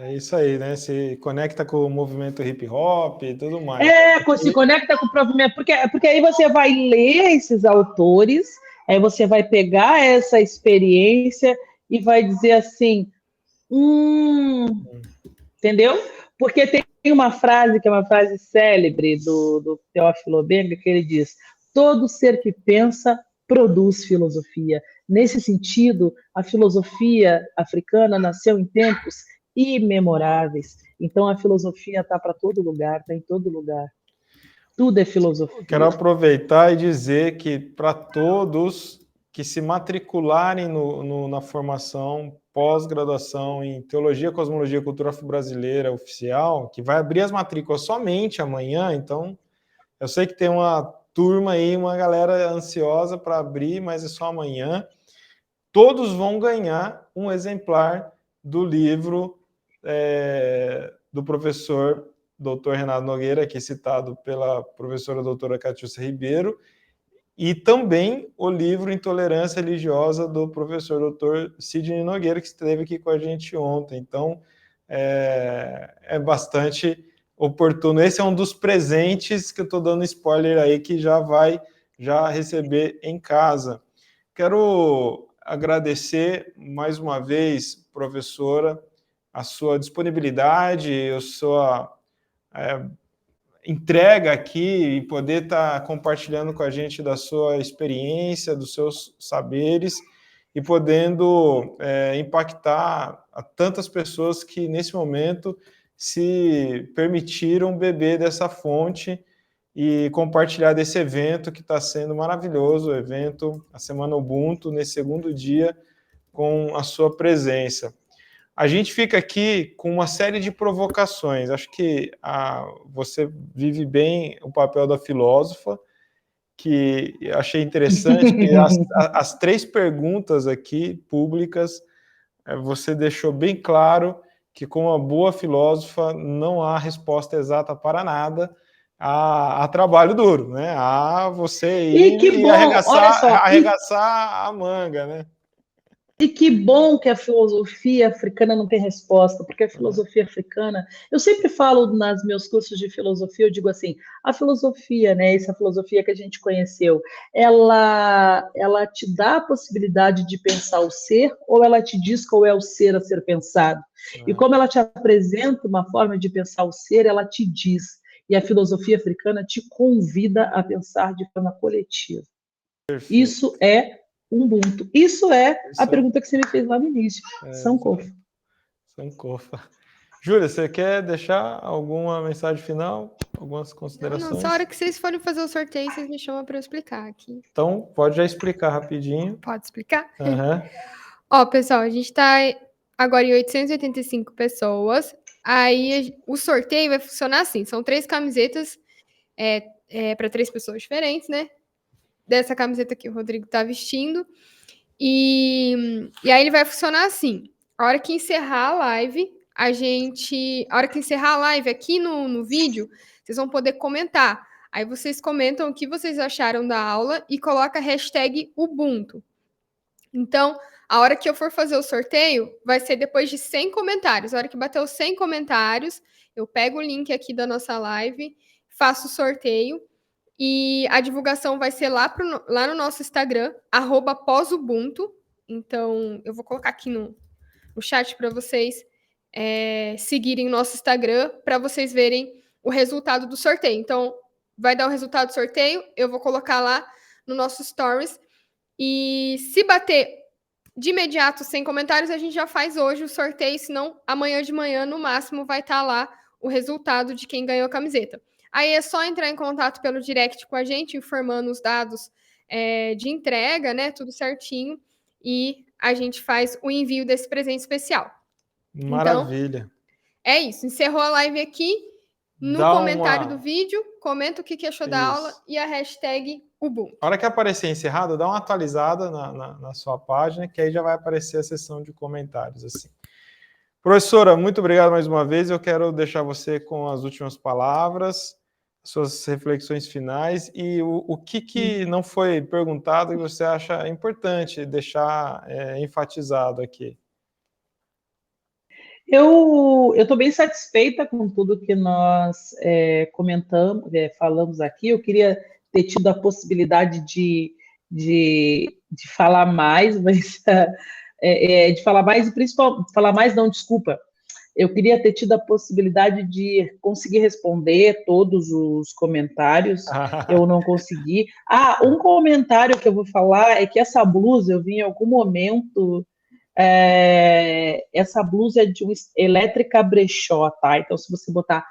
É isso aí, né? Se conecta com o movimento hip hop e tudo mais. Se conecta com o movimento, porque aí você vai ler esses autores, aí você vai pegar essa experiência e vai dizer assim, entendeu? Porque tem uma frase que é uma frase célebre do Teófilo Benga, que ele diz: todo ser que pensa produz filosofia. Nesse sentido, a filosofia africana nasceu em tempos imemoráveis. Então a filosofia está para todo lugar, está em todo lugar. Tudo é filosofia. Quero aproveitar e dizer que para todos que se matricularem na formação pós-graduação em Teologia, Cosmologia e Cultura Afro-Brasileira oficial, que vai abrir as matrículas somente amanhã, então eu sei que tem uma turma aí, uma galera ansiosa para abrir, mas é só amanhã. Todos vão ganhar um exemplar do livro do professor Dr. Renato Nogueira, aqui citado pela professora doutora Catiúcia Ribeiro, e também o livro Intolerância Religiosa do professor Dr. Sidney Nogueira, que esteve aqui com a gente ontem. Então, é bastante oportuno. Esse é um dos presentes que eu estou dando spoiler aí, que já vai receber em casa. Quero agradecer mais uma vez, professora, a sua disponibilidade, a sua entrega aqui e poder estar compartilhando com a gente da sua experiência, dos seus saberes e podendo impactar a tantas pessoas que nesse momento se permitiram beber dessa fonte e compartilhar desse evento que está sendo maravilhoso, o evento, a Semana Ubuntu, nesse segundo dia, com a sua presença. A gente fica aqui com uma série de provocações. Acho que você vive bem o papel da filósofa, que achei interessante, que as 3 perguntas aqui, públicas, você deixou bem claro que, como uma boa filósofa, não há resposta exata para nada, há trabalho duro, né? Há você ir e arregaçar a manga, né? E que bom que a filosofia africana não tem resposta, porque a filosofia africana, eu sempre falo nos meus cursos de filosofia, eu digo assim, a filosofia, né, essa filosofia que a gente conheceu, ela te dá a possibilidade de pensar o ser, ou ela te diz qual é o ser a ser pensado? E como ela te apresenta uma forma de pensar o ser, ela te diz. E a filosofia africana te convida a pensar de forma coletiva. Perfeito. Isso é Ubuntu. Isso é a pergunta que você me fez lá no início. Sankofa. Sankofa. Júlia, você quer deixar alguma mensagem final? Algumas considerações? Não, só a hora que vocês forem fazer o sorteio, vocês me chamam para eu explicar aqui. Então, pode já explicar rapidinho. Pode explicar? Uhum. Ó, pessoal, a gente está agora em 885 pessoas. Aí o sorteio vai funcionar assim: são 3 camisetas para 3 pessoas diferentes, né? Dessa camiseta que o Rodrigo tá vestindo. E aí ele vai funcionar assim: a hora que encerrar a live, aqui no vídeo, vocês vão poder comentar. Aí vocês comentam o que vocês acharam da aula e coloca a hashtag Ubuntu. Então, a hora que eu for fazer o sorteio, vai ser depois de 100 comentários. A hora que bater os 100 comentários, eu pego o link aqui da nossa live, faço o sorteio. E a divulgação vai ser lá no nosso Instagram, @posubuntu. Então, eu vou colocar aqui no chat para vocês seguirem o nosso Instagram, para vocês verem o resultado do sorteio. Então, vai dar o resultado do sorteio, eu vou colocar lá no nosso Stories. E se bater de imediato 100 comentários, a gente já faz hoje o sorteio, senão amanhã de manhã, no máximo, vai estar lá o resultado de quem ganhou a camiseta. Aí é só entrar em contato pelo direct com a gente, informando os dados de entrega, né? Tudo certinho. E a gente faz o envio desse presente especial. Maravilha. Então, é isso. Encerrou a live aqui. No comentário do vídeo, comenta o que achou da aula e a hashtag Ubuntu. A hora que aparecer encerrado, dá uma atualizada na sua página, que aí já vai aparecer a seção de comentários. Assim. Professora, muito obrigado mais uma vez. Eu quero deixar você com as últimas palavras, suas reflexões finais e o que não foi perguntado e você acha importante deixar enfatizado aqui. Eu estou bem satisfeita com tudo que nós falamos aqui. Eu queria ter tido a possibilidade de falar mais, mas de falar mais e principalmente falar mais, não, desculpa. Eu queria ter tido a possibilidade de conseguir responder todos os comentários. Eu não consegui. Um comentário que eu vou falar é que essa blusa eu vi em algum momento. Essa blusa é de Elétrica Brechó, tá? Então, se você botar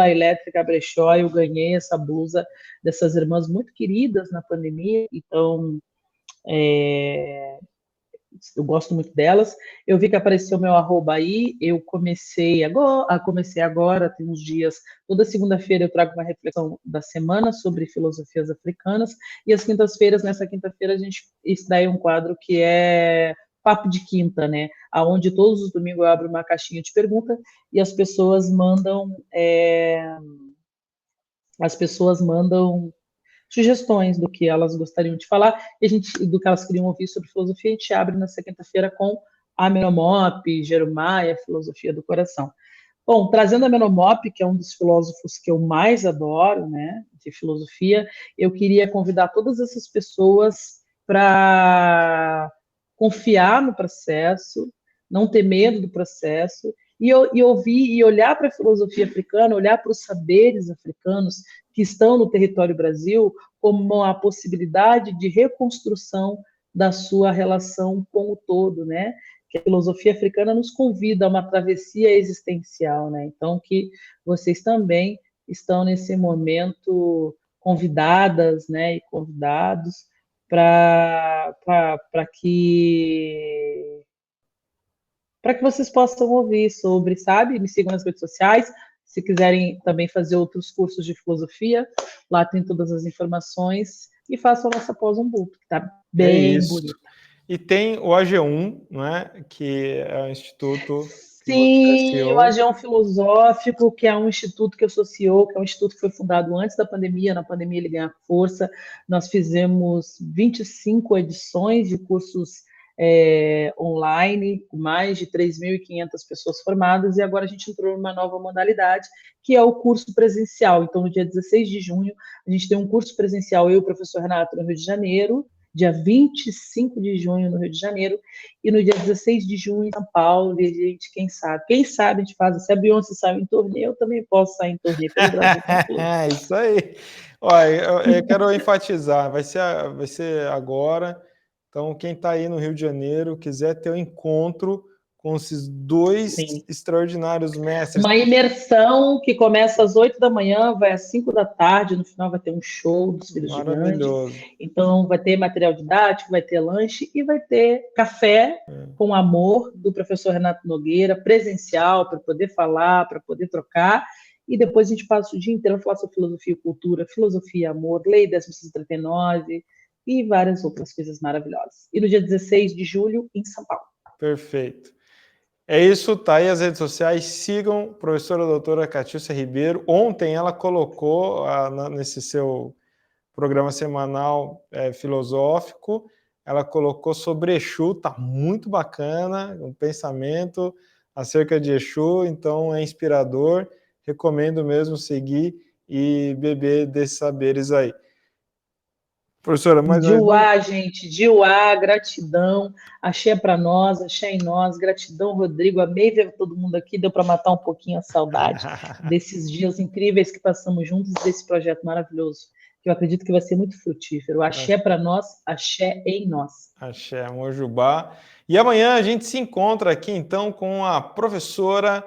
@Elétrica Brechó, eu ganhei essa blusa dessas irmãs muito queridas na pandemia. Então, eu gosto muito delas. Eu vi que apareceu meu arroba aí, eu comecei agora, tem uns dias, toda segunda-feira eu trago uma reflexão da semana sobre filosofias africanas, e às quintas-feiras, nessa quinta-feira, isso daí é um quadro que é Papo de Quinta, né? Aonde todos os domingos eu abro uma caixinha de pergunta e as pessoas mandam sugestões do que elas gostariam de falar, e do que elas queriam ouvir sobre filosofia, a gente abre nessa quinta-feira com a Menomop, Jeremiah, Filosofia do Coração. Bom, trazendo a Menomop, que é um dos filósofos que eu mais adoro, né, de filosofia, eu queria convidar todas essas pessoas para confiar no processo, não ter medo do processo, e ouvir e olhar para a filosofia africana, olhar para os saberes africanos que estão no território Brasil como a possibilidade de reconstrução da sua relação com o todo, né? Que a filosofia africana nos convida a uma travessia existencial, né? Então, que vocês também estão nesse momento convidadas, né, e convidados para que vocês possam ouvir sobre, sabe? Me sigam nas redes sociais. Se quiserem também fazer outros cursos de filosofia, lá tem todas as informações. E façam a nossa pós-Umbuto, que está bem bonita. E tem o AG1, né, que é o instituto... Sim, o AG1 Filosófico, que é um instituto que associou, que é um instituto que foi fundado antes da pandemia. Na pandemia ele ganha força. Nós fizemos 25 edições de cursos online, com mais de 3.500 pessoas formadas, e agora a gente entrou numa nova modalidade, que é o curso presencial. Então, no dia 16 de junho, a gente tem um curso presencial, eu e o professor Renato, no Rio de Janeiro, dia 25 de junho no Rio de Janeiro, e no dia 16 de junho em São Paulo, e a gente, quem sabe a gente faz, se a Beyoncé sai em turnê, eu também posso sair em turnê pelo Brasil todo. É, isso aí. Olha, eu quero enfatizar, vai ser agora. Então, quem está aí no Rio de Janeiro, quiser ter um encontro com esses dois extraordinários mestres. Uma imersão que começa às 8 da manhã, vai às 5 da tarde, no final vai ter um show dos Filhos de Gandhi. Então, vai ter material didático, vai ter lanche e vai ter café com amor do professor Renato Nogueira, presencial, para poder falar, para poder trocar. E depois a gente passa o dia inteiro a falar sobre filosofia e cultura, filosofia e amor, lei 10.639 e várias outras coisas maravilhosas. E no dia 16 de julho, em São Paulo. Perfeito. É isso, tá aí as redes sociais, sigam a professora doutora Catiúcia Ribeiro. Ontem ela colocou nesse seu programa semanal filosófico, ela colocou sobre Exu, tá muito bacana, um pensamento acerca de Exu, então é inspirador, recomendo mesmo seguir e beber desses saberes aí. Professora, mais Diuá, gente, Diuá, gratidão, axé para nós, axé em nós, gratidão, Rodrigo, amei ver todo mundo aqui, deu para matar um pouquinho a saudade desses dias incríveis que passamos juntos, desse projeto maravilhoso, que eu acredito que vai ser muito frutífero. Axé para nós, axé em nós. Axé, Mojubá. E amanhã a gente se encontra aqui, então, com a professora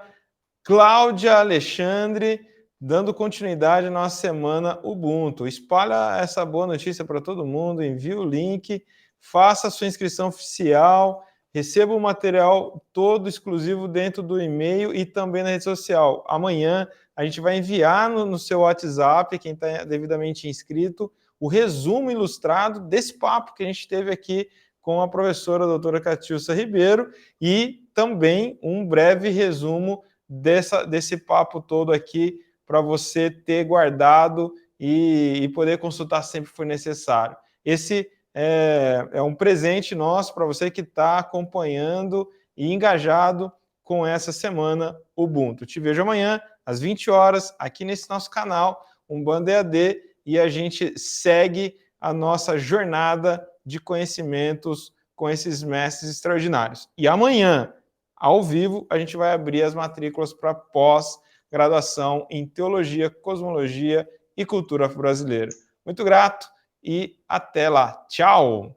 Cláudia Alexandre, dando continuidade à nossa semana Ubuntu. Espalha essa boa notícia para todo mundo, envia o link, faça a sua inscrição oficial, receba o material todo exclusivo dentro do e-mail e também na rede social. Amanhã a gente vai enviar no seu WhatsApp, quem está devidamente inscrito, o resumo ilustrado desse papo que a gente teve aqui com a professora doutora Catiúcia Ribeiro e também um breve resumo desse papo todo aqui para você ter guardado e poder consultar sempre que for necessário. Esse é um presente nosso para você que está acompanhando e engajado com essa semana Ubuntu. Te vejo amanhã, às 20 horas, aqui nesse nosso canal, Umbanda EAD, e a gente segue a nossa jornada de conhecimentos com esses mestres extraordinários. E amanhã, ao vivo, a gente vai abrir as matrículas para pós-graduação em Teologia, Cosmologia e Cultura Afro-Brasileira. Muito grato e até lá. Tchau!